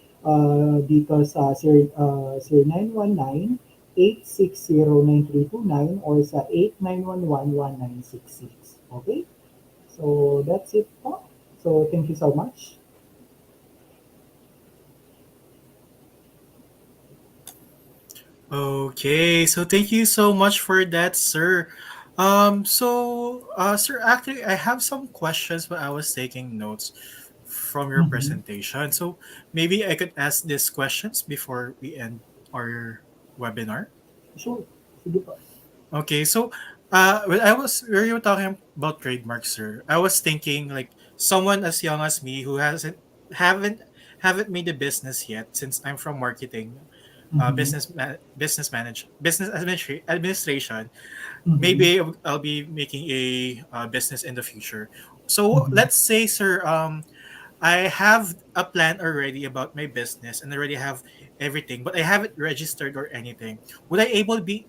dito sa 0919-860-9329 or sa 8911-1966. Okay? So, that's it po. So, thank you so much. Okay, so thank you so much for that, sir. Sir, actually, I have some questions when I was taking notes from your Mm-hmm. presentation. So maybe I could ask these questions before we end our webinar. Sure. Sige po. Okay, so when you were talking about trademarks, sir, I was thinking like someone as young as me who haven't haven't made a business yet since I'm from marketing, Mm-hmm. administration. Mm-hmm. Maybe I'll be making a business in the future. So Mm-hmm. let's say, sir, I have a plan already about my business and I already have everything, but I haven't registered or anything. Would I be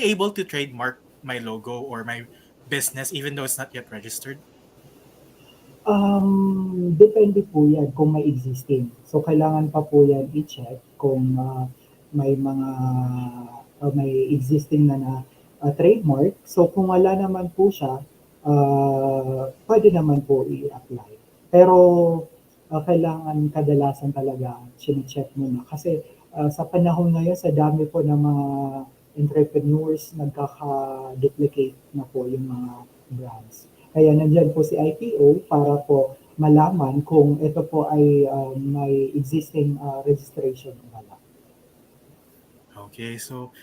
able to trademark my logo or my business even though it's not yet registered? Depende po yan kung may existing. So, kailangan pa po yan i-check kung may mga may existing na trademark. So, kung wala naman po siya, pwede naman po i-apply. Pero, kailangan kadalasan talaga chine-check muna. Kasi sa panahon ngayon, sa dami po ng mga entrepreneurs, nagkaka-duplicate na po yung mga brands. Kaya nandiyan po si IPO para po malaman kung ito po ay may existing registration o wala. Okay, so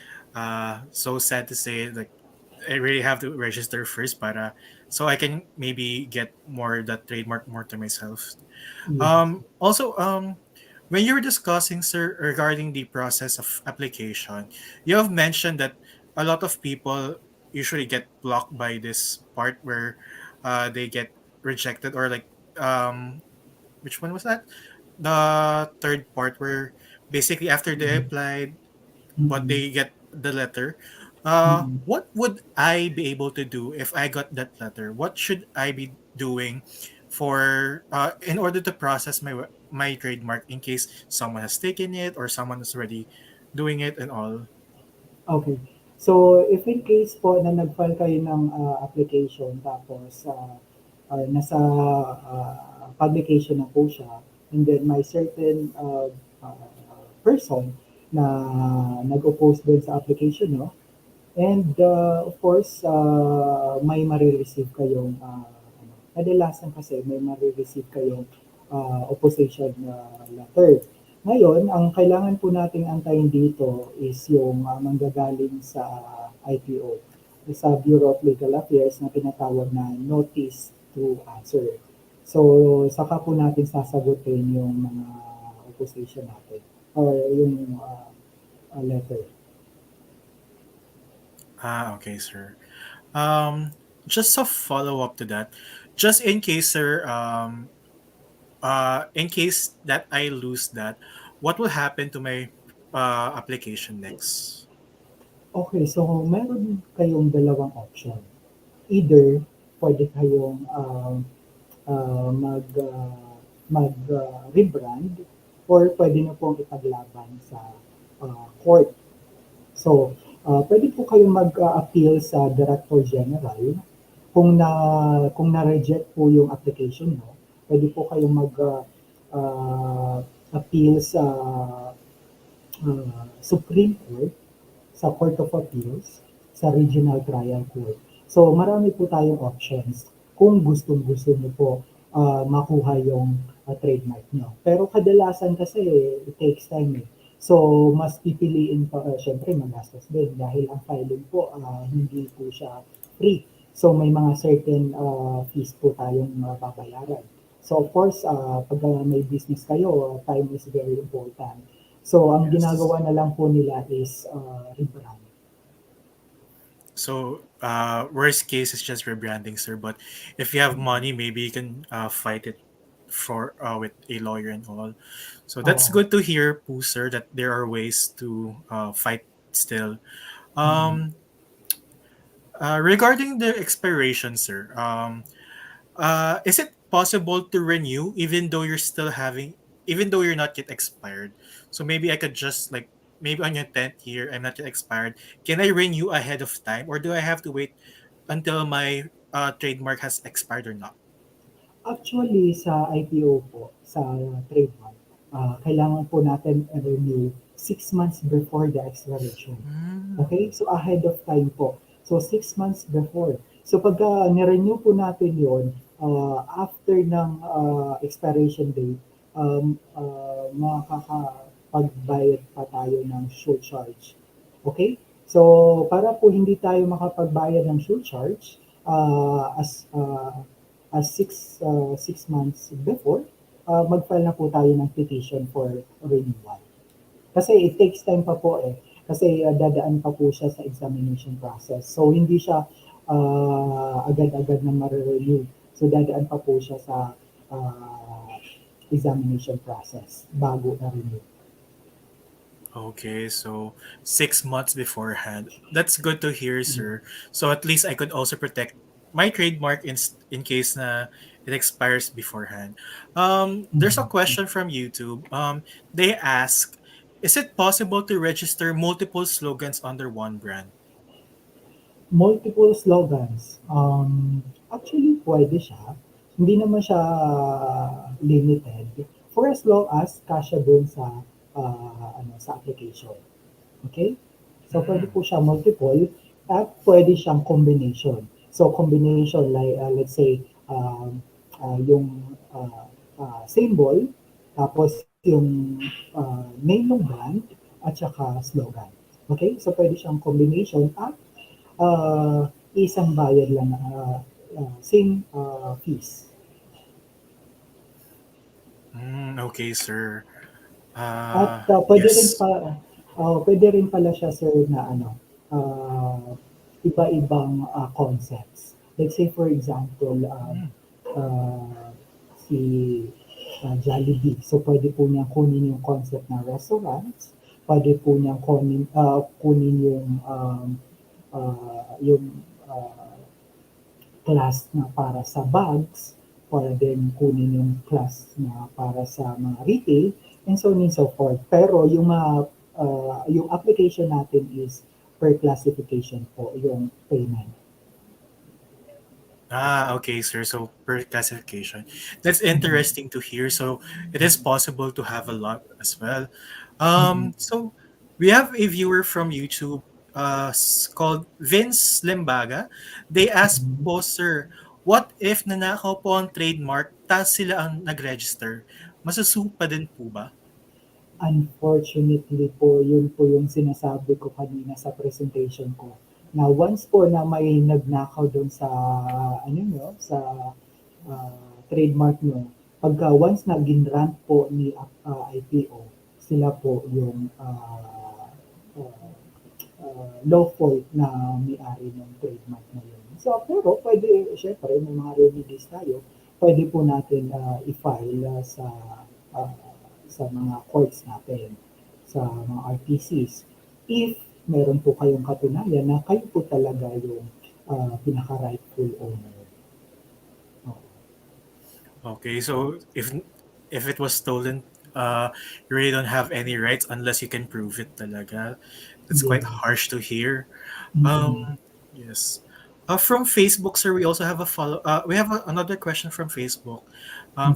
sad to say, like I really have to register first para so I can maybe get more that trademark more to myself. Yes. When you were discussing, sir, regarding the process of application, you have mentioned that a lot of people usually get blocked by this part where they get rejected or like which one was that? The third part where basically after they Mm-mm. applied but Mm-mm. they get the letter. Mm-mm. What would I be able to do if I got that letter? What should I be doing for in order to process my trademark in case someone has taken it or someone is already doing it and all? Okay. So, if in case po na nag-file kayo ng application tapos nasa publication na po siya and then may certain person na nag-oppose doon sa application nyo, and of course, may marireceive kayong, ano, kadalasan kasi may marireceive kayong opposition letter. Ngayon, ang kailangan po nating antayin dito is yung manggagaling sa IPO, sa Bureau of Legal Affairs na tinatawag na Notice to Answer. So, saka po natin sasagutin yung mga opposition natin or yung letter. Okay, sir. Um, just a follow up to that, just in case, sir. In case that I lose that, what will happen to my application next? Okay, so meron kayong dalawang option. Either pwede kayong rebrand or pwede na pong ipaglaban sa court. So, pwede po kayong mag-appeal sa Director General kung na-reject po yung application mo. Pwede po kayong appeal sa Supreme Court, sa Court of Appeals, sa Regional Trial Court. So marami po tayong options kung gustong-gusto niyo po makuha yung trademark nyo. Pero kadalasan kasi it takes time eh. So mas pipiliin pa, syempre magastos din dahil ang filing po hindi po siya free. So may mga certain fees po tayong babayaran. So of course, pag may business kayo, time is very important. So ang Yes. ginagawa na lang po nila is rebrand. So, worst case is just rebranding, sir. But if you have money, maybe you can fight it for with a lawyer and all. So that's Oo. good to hear, Pooh, sir, that there are ways to fight still. Mm. Um, Regarding the expiration, sir, is it possible to renew even though even though you're not yet expired? So maybe I could just like maybe on your 10th year, I'm not yet expired. Can I renew ahead of time, or do I have to wait until my trademark has expired or not? Actually, sa IPO po, sa trademark, kailangan po natin i-renew 6 months before the expiration. Mm. Okay? So ahead of time po. So 6 months before. So pagka nirenew po natin yon, after ng expiration date, makakapagbayad pa tayo ng surcharge. Okay? So para po hindi tayo makapagbayad ng surcharge, as 6 months before, mag-file na po tayo ng petition for renewal. Kasi it takes time pa po eh. Kasi dadaan pa po siya sa examination process. So hindi siya agad-agad na ma-renew. So dadaan pa po siya sa examination process bago na-renew. Okay, so 6 months beforehand. That's good to hear, sir. So at least I could also protect my trademark in case na it expires beforehand. There's a Mhm. question from YouTube. They ask, is it possible to register multiple slogans under one brand? Multiple slogans. Actually, pwede siya. Hindi naman siya limited for as long as kasya dun sa sa application. Okay? So, pwede Mm. po siya multiple at pwede siyang combination. So, combination like, let's say, yung symbol, tapos yung name ng brand, at saka slogan. Okay? So, pwede siyang combination at isang bayad lang, same fees. Okay, sir. At Yes. pwede rin pala siya sir na iba-ibang concepts. Let's say for example, Mm. uh, si Jollibee. So pwede po niyang kunin yung concept ng restaurants, pwede po niyang kunin yung uh, class na para sa bags, pwedeng kunin yung class na para sa mga retail, and so on and so forth. Pero yung application natin is per classification po yung payment. Okay, sir. So per classification. That's Mhm. interesting to hear. So it is possible to have a lot as well. Mhm. So we have a viewer from YouTube called Vince Lembaga. They asked Mhm. po, sir, what if nanakaw po ang trademark tas sila ang nag-register? Masusupa din po ba? Unfortunately po, yun po yung sinasabi ko kanina sa presentation ko. Na once po na may nagnakaw doon sa ano nyo, sa trademark nyo, pagka once na ginrant po ni IPO, sila po yung lawful na may-ari ng trademark na yun. So, pero pwede, syempre, may mga remedies tayo, pwede po natin i-file uh, sa mga courts natin, sa mga RTCs. If meron po kayong katunayan na kayo po talaga yung pinaka-rightful owner. Oh, Okay, so if it was stolen, you really don't have any rights unless you can prove it talaga. That's quite yes. harsh to hear. Um, Mm-mm. yes. From Facebook, sir, we also have a follow. We have another question from Facebook.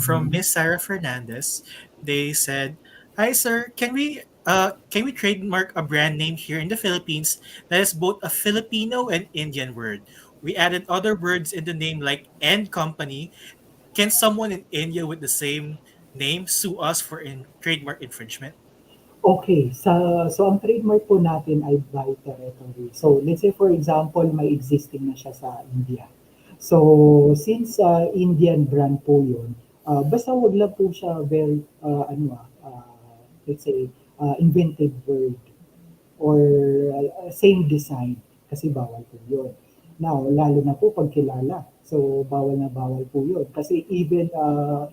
From Mm-hmm. Miss Sarah Fernandez. They said, "Hi, sir. Can we trademark a brand name here in the Philippines that is both a Filipino and Indian word? We added other words in the name like and company. Can someone in India with the same name sue us for trademark infringement?" Okay, so ang trademark po natin ay by territory. So let's say for example, may existing na siya sa India. So since Indian brand po 'yun, basta wag lang po siya very let's say invented word or same design kasi bawal po yun. Now, lalo na po pag kilala. So, bawal na bawal po yun. Kasi even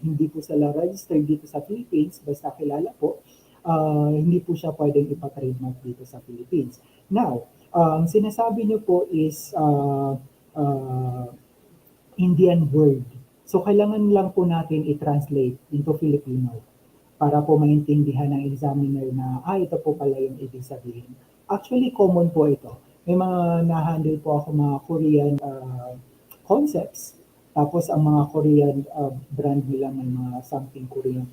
hindi po sila registered dito sa Philippines, basta kilala po, hindi po siya pwedeng ipa-trademark dito sa Philippines. Now, sinasabi niyo po is uh, Indian word. So, kailangan lang po natin i-translate into Filipino para po maintindihan ng examiner na, ito po pala yung ibig sabihin. Actually, common po ito. May mga na-handle po ako mga Korean concepts. Tapos ang mga Korean brand nila may mga something Korean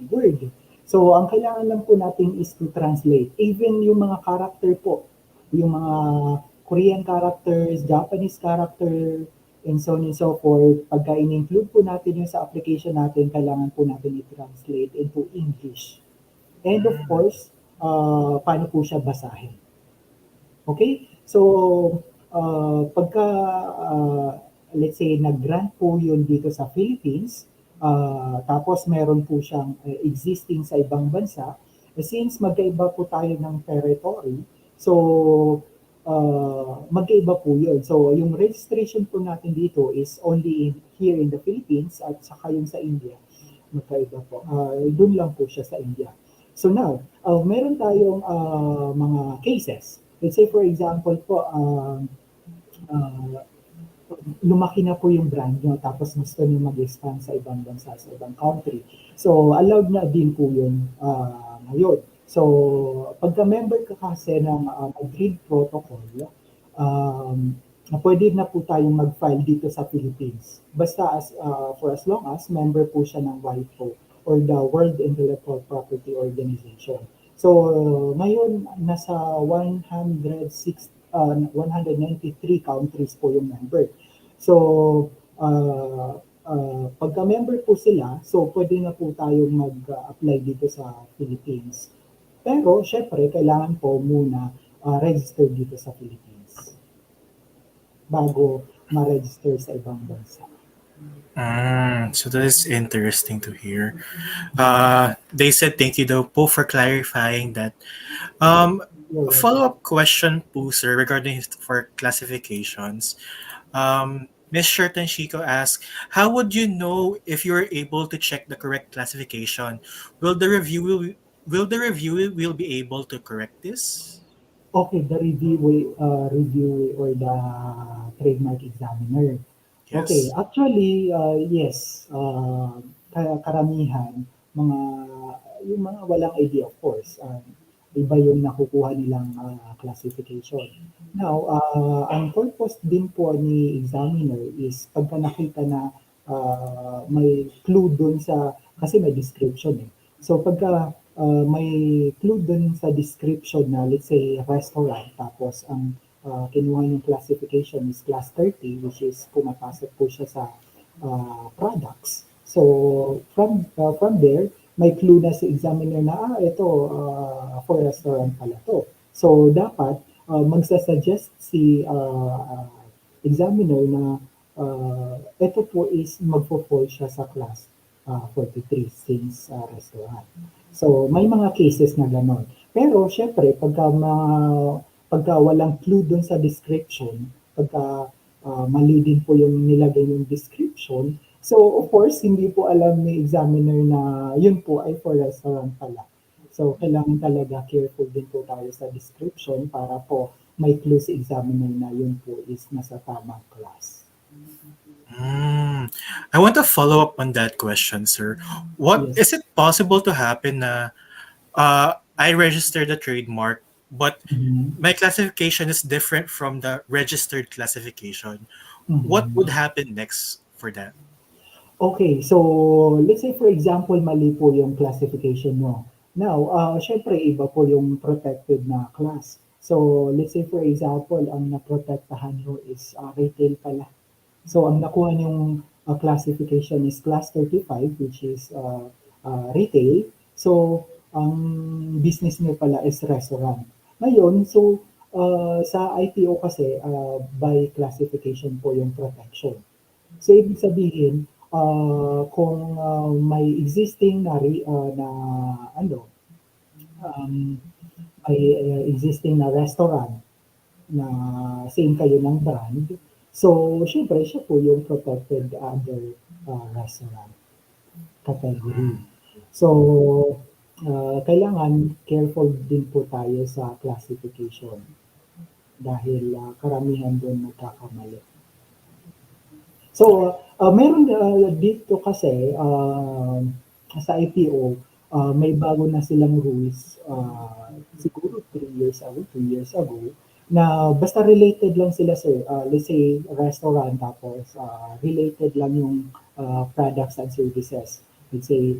word. So, ang kailangan lang po natin is to translate. Even yung mga character po, yung mga Korean characters, Japanese character, and so on and so forth, pagka in-include po natin yung sa application natin, kailangan po natin i-translate into English. And of Mm. course, paano po siya basahin? Okay? So, pagka, uh, let's say, nag-grant po yun dito sa Philippines, tapos meron po siyang existing sa ibang bansa, since magkaiba po tayo ng territory, so, magkaiba po yun. So, yung registration po natin dito is only here in the Philippines at saka yung sa India. Magkaiba po. Doon lang po siya sa India. So now, meron tayong mga cases. Let's say for example po, uh, lumaki na po yung brand nyo tapos gusto nyo mag-expand sa ibang bansa, sa ibang country. So, allowed na din po yun ngayon. So, pagka-member ka kasi ng Madrid Protocol, um, pwede na po tayong mag-file dito sa Philippines. Basta for as long as member po siya ng WIPO or the World Intellectual Property Organization. So, ngayon, nasa 193 countries po yung member. So, pagka-member po sila, so pwede na po tayong mag-apply dito sa Philippines. Pero, syempre, kailangan po muna register dito sa Philippines bago ma-register sa ibang bansa. So that is interesting to hear. They said thank you though po for clarifying that. You're A welcome. follow-up question po, sir, regarding for classifications. Ms. Sherton Chico asks, how would you know if you're able to check the correct classification? Will the review will be able to correct this? Okay, the review or the trademark examiner. Okay, Yes. actually, yes. Karamihan, mga, yung mga walang idea, of course, iba yung nakukuha nilang classification. Now, ang purpose din po ni examiner is pagka nakita na may clue dun sa, kasi may description eh. So pagka may clue dun sa description na let's say restaurant, tapos ang kinuha yung classification is class 30, which is pumapasok po siya sa products. So from there, may clue na si examiner na ito for restaurant pala to. So dapat magsasuggest si examiner na ito po is magpo-fall siya sa class 43 since restaurant. So may mga cases na gano'n. Pero syempre pagka walang clue dun sa description, pagka mali din po yung nilagay yung description, so of course hindi po alam ni examiner na yun po ay for restaurant pala. So kailangan talaga careful din po tayo sa description para po may clue si examiner na yun po is nasa tamang class. Mm. I want to follow up on that question, sir. What Yes. is it possible to happen na I registered the trademark, but Mhm. my classification is different from the registered classification? What Mhm. would happen next for that? Okay, so let's say for example, mali po yung classification mo. Now, syempre iba po yung protected na class. So, let's say for example, ang naprotektahan nyo is retail pala. So, ang nakuha niyong classification is class 35, which is retail. So, ang business niyo pala is restaurant. Ngayon, so sa IPO kasi, by classification po yung protection. So, ibig sabihin, kung may existing na ano, um, may existing na restaurant na same kayo ng brand, so syempre siya po yung protected under restaurant category. So, kailangan careful din po tayo sa classification dahil karamihan doon nagkakamali. So, meron dito kasi sa IPO, may bago na silang rules, siguro 3 years ago, 2 years ago, na basta related lang sila sir. Let's say restaurant tapos related lang yung products and services. Let's say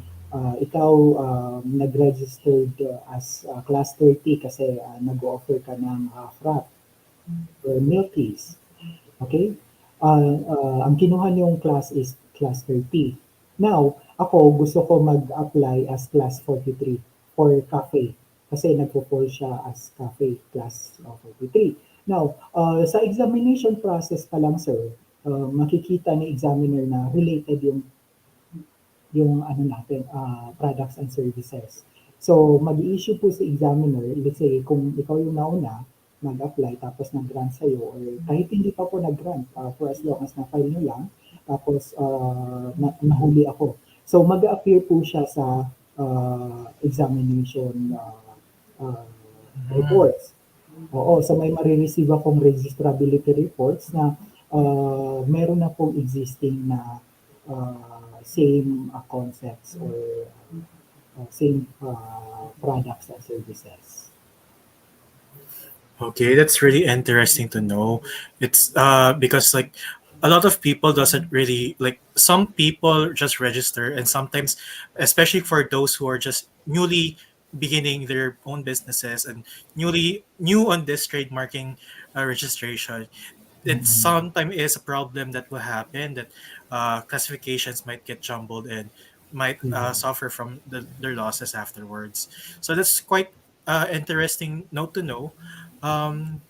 ikaw nag-registered as class 30 kasi nag-offer ka ng frat or milk teas. Okay? Ang kinuha niyong class is class 30. Now, ako gusto ko mag-apply as class 43 for cafe kasi nagpo-fall siya as cafe class 43. Now, sa examination process pa lang sir, makikita ni examiner na related yung ano natin, products and services. So, mag-i-issue po si examiner, let's say, kung ikaw yung nauna, nag-apply, tapos nag-grant sa'yo, or kahit hindi pa po nag-grant, for as long as na-file nyo lang, tapos nahuli ako. So, mag-appear po siya sa examination uh, Mm. reports. Oo, so may marireceive akong registrability reports na meron na pong existing na same concepts or same products and services. Okay, that's really interesting to know. It's because like a lot of people doesn't really like some people just register and sometimes especially for those who are just newly beginning their own businesses and newly new on this trademarking registration, it Mm-mm. sometimes is a problem that will happen that classifications might get jumbled and might Yes. suffer from their losses afterwards. So that's quite interesting note to know. Um,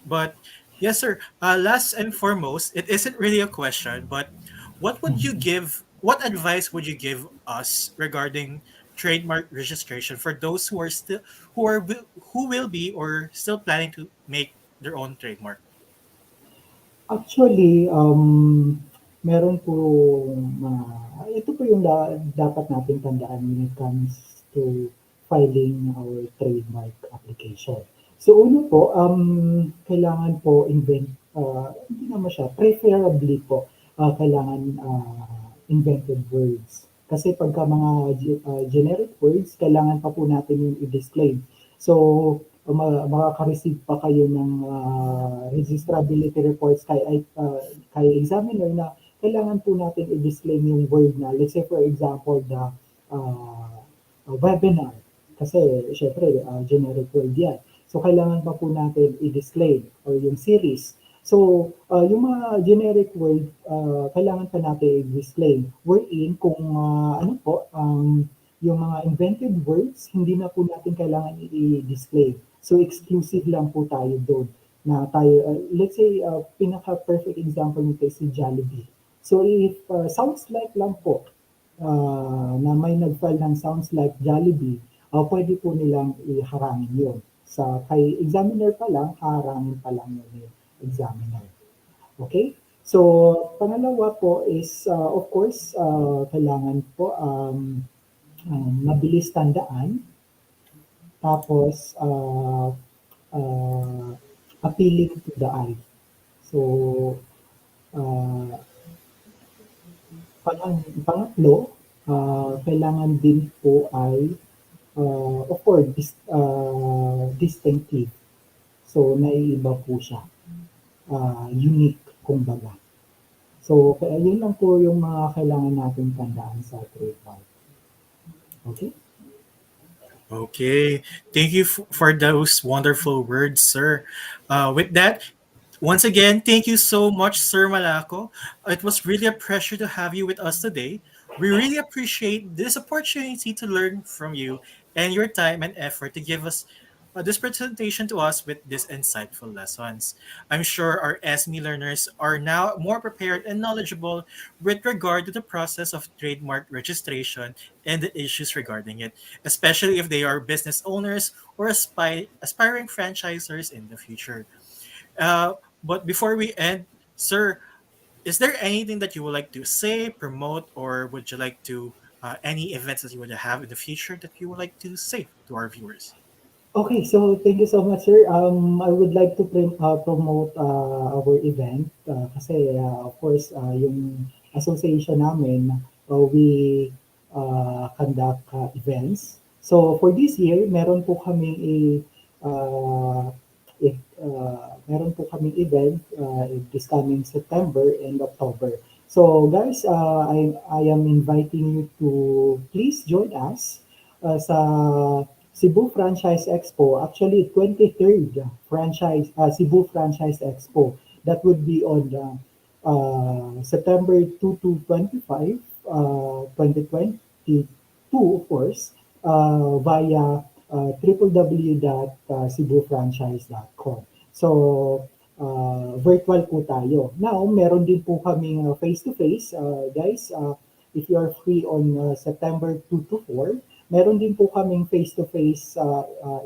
but yes, sir. Last and foremost, it isn't really a question, but what would you Mhm. give? What advice would you give us regarding trademark registration for those who are still who will be or still planning to make their own trademark? Actually, meron po ito po yung dapat nating tandaan when it comes to filing our trademark application. So uno po, kailangan po hindi naman siya, preferably po, kailangan invented words. Kasi pagka mga generic words, kailangan pa po natin yung i-disclaim. So, makaka-receive pa kayo ng registrability reports kay examiner na kailangan po natin i-disclaim yung word na, let's say for example, the webinar. Kasi, syempre, generic word yan. So, kailangan pa po natin i-disclaim or yung series. So, yung mga generic word, kailangan pa natin i-disclaim. Wherein, kung ano po, yung mga invented words, hindi na po natin kailangan i-display. So exclusive lang po tayo doon na tayo, let's say, pinaka-perfect example nito is si Jollibee. So if sounds like lang po na may nag-file ng sounds like Jollibee, pwede po nilang iharangin yun. Sa kay examiner pa lang, harangin pa lang yun yung examiner. Okay? So, pangalawa po is, of course, kailangan po mabilis tandaan, tapos appealing to the eye. So, uh, pangatlo, kailangan din po ay, of course, distinctive. So, naiiba po siya. Unique, kumbaga. So, kaya yun lang po yung mga kailangan natin tandaan sa trademark. Okay? Okay. Thank you for those wonderful words, sir. With that, once again, thank you so much, Sir Malaco. It was really a pleasure to have you with us today. We really appreciate this opportunity to learn from you and your time and effort to give us this presentation to us with these insightful lessons. I'm sure our ESME learners are now more prepared and knowledgeable with regard to the process of trademark registration and the issues regarding it, especially if they are business owners or aspiring franchisors in the future. Uh, but before we end, sir, is there anything that you would like to say, promote, or would you like to any events that you would have in the future that you would like to say to our viewers? Okay, so thank you so much, sir. I would like to promote our event kasi of course yung association namin, we conduct events. So for this year, uh, meron po kaming event this coming September and October. So guys, I am inviting you to please join us sa Cebu Franchise Expo. Actually, 23rd Cebu Franchise Expo. That would be on September 2 to 25, 2022, of course, via www.cebufranchise.com. So, virtual po tayo. Now, meron din po kaming face-to-face, guys. If you are free on September 2 to 4, meron din po kaming face-to-face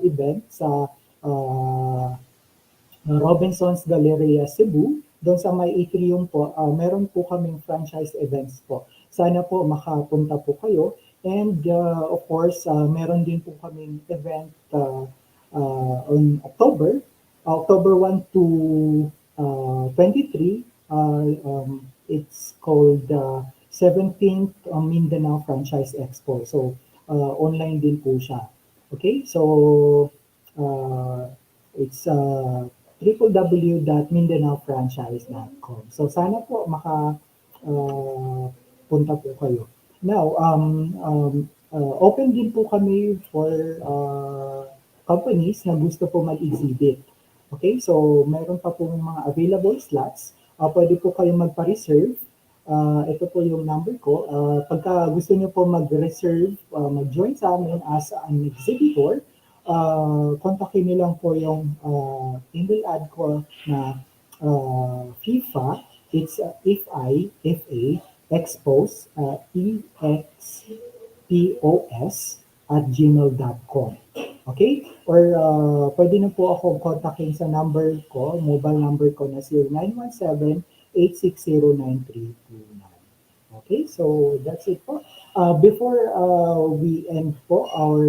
event sa uh, Robinson's Galleria Cebu. Doon sa may atrium po, meron po kaming franchise events po. Sana po makapunta po kayo. And of course, meron din po kaming event on October 1 to 23. It's called 17th Mindanao Franchise Expo. So, online din po siya. Okay, so uh, it's www.mindanaofranchise.com. So sana po punta po kayo. Now, open din po kami for companies na gusto po mag-exhibit. Okay, so meron pa pong mga available slots. Pwede po kayong magpa-reserve. Ito po yung number ko. Pagka gusto niyo po mag-reserve, mag-join sa amin as an exhibitor, kontakin niyo lang po yung email ad ko na FIFA. It's FIFA expos, expos at gmail.com. Okay? Or pwede na po ako kontakin sa number ko, mobile number ko na 0917-860-9329. Okay, so that's it po. Before we end po our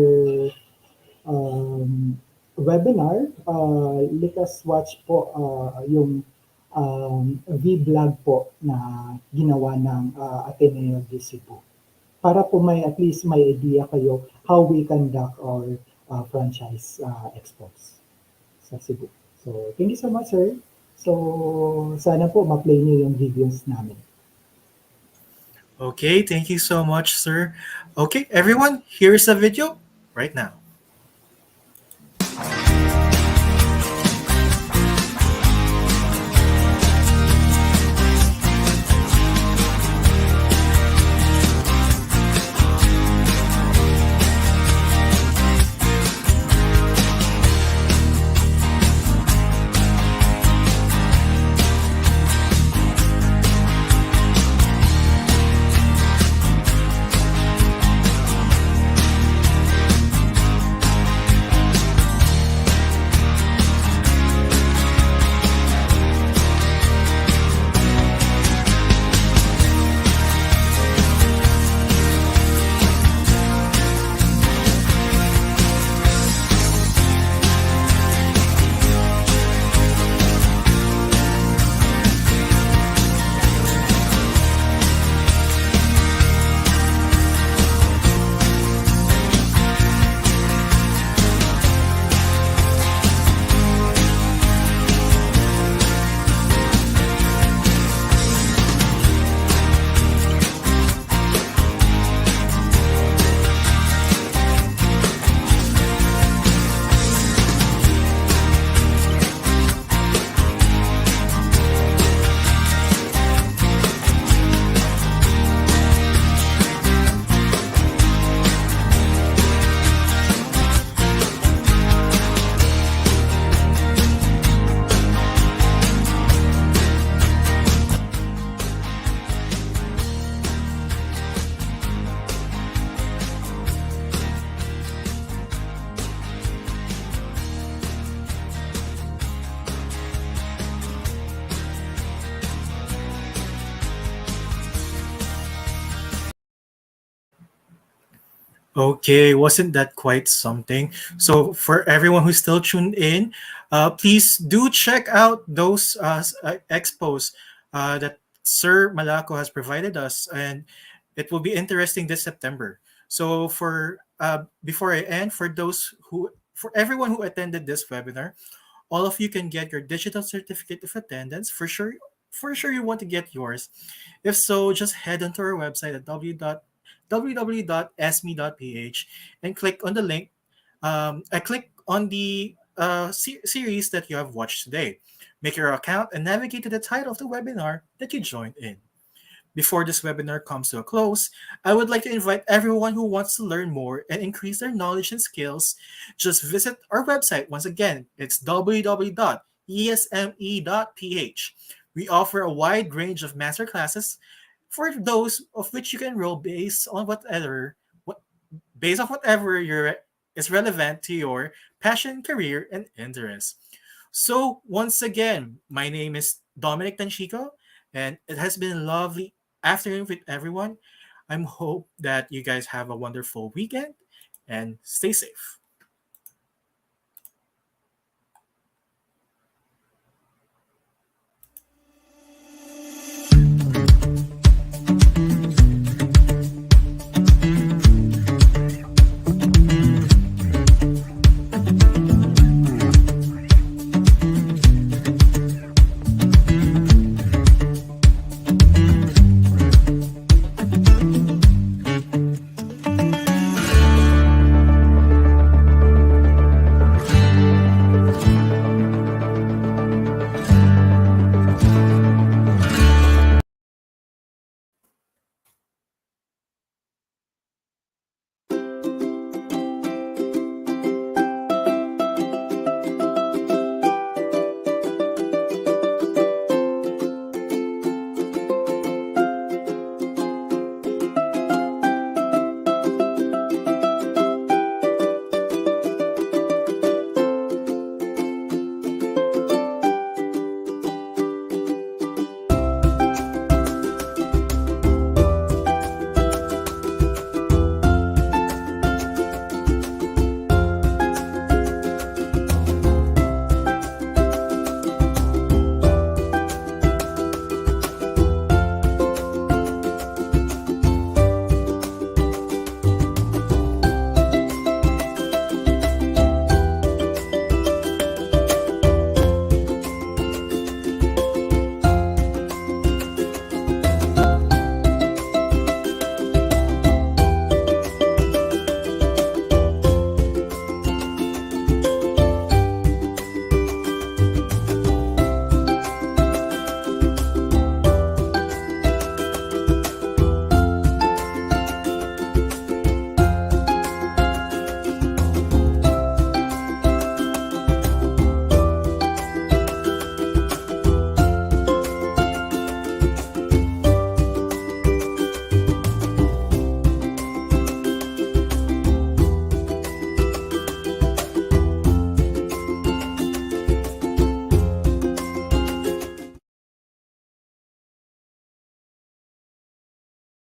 webinar, let us watch po yung vlog po na ginawa ng Ateneo de Cebu. Para po may at least may idea kayo how we conduct our franchise expos sa Cebu. So, thank you so much, sir. So, sana po ma-play niyo yung videos namin. Okay, thank you so much, sir. Okay, everyone, here's a video right now. Okay, wasn't that quite something? So, for everyone who's still tuned in, please do check out those expos that Sir Malaco has provided us, and it will be interesting this September. So, for before I end, for everyone who attended this webinar, all of you can get your digital certificate of attendance for sure. for sure you want to get yours. If so, just head onto our website at www.esme.ph and click on the link. Click on the series that you have watched today. Make your account and navigate to the title of the webinar that you joined in. Before this webinar comes to a close, I would like to invite everyone who wants to learn more and increase their knowledge and skills. Just visit our website. Once again, it's www.esme.ph. We offer a wide range of master classes for those of which you can enroll what, based on whatever is relevant to your passion, career, and interest. So, once again, my name is Dominic Tanchico, and it has been a lovely afternoon with everyone. I hope that you guys have a wonderful weekend and stay safe.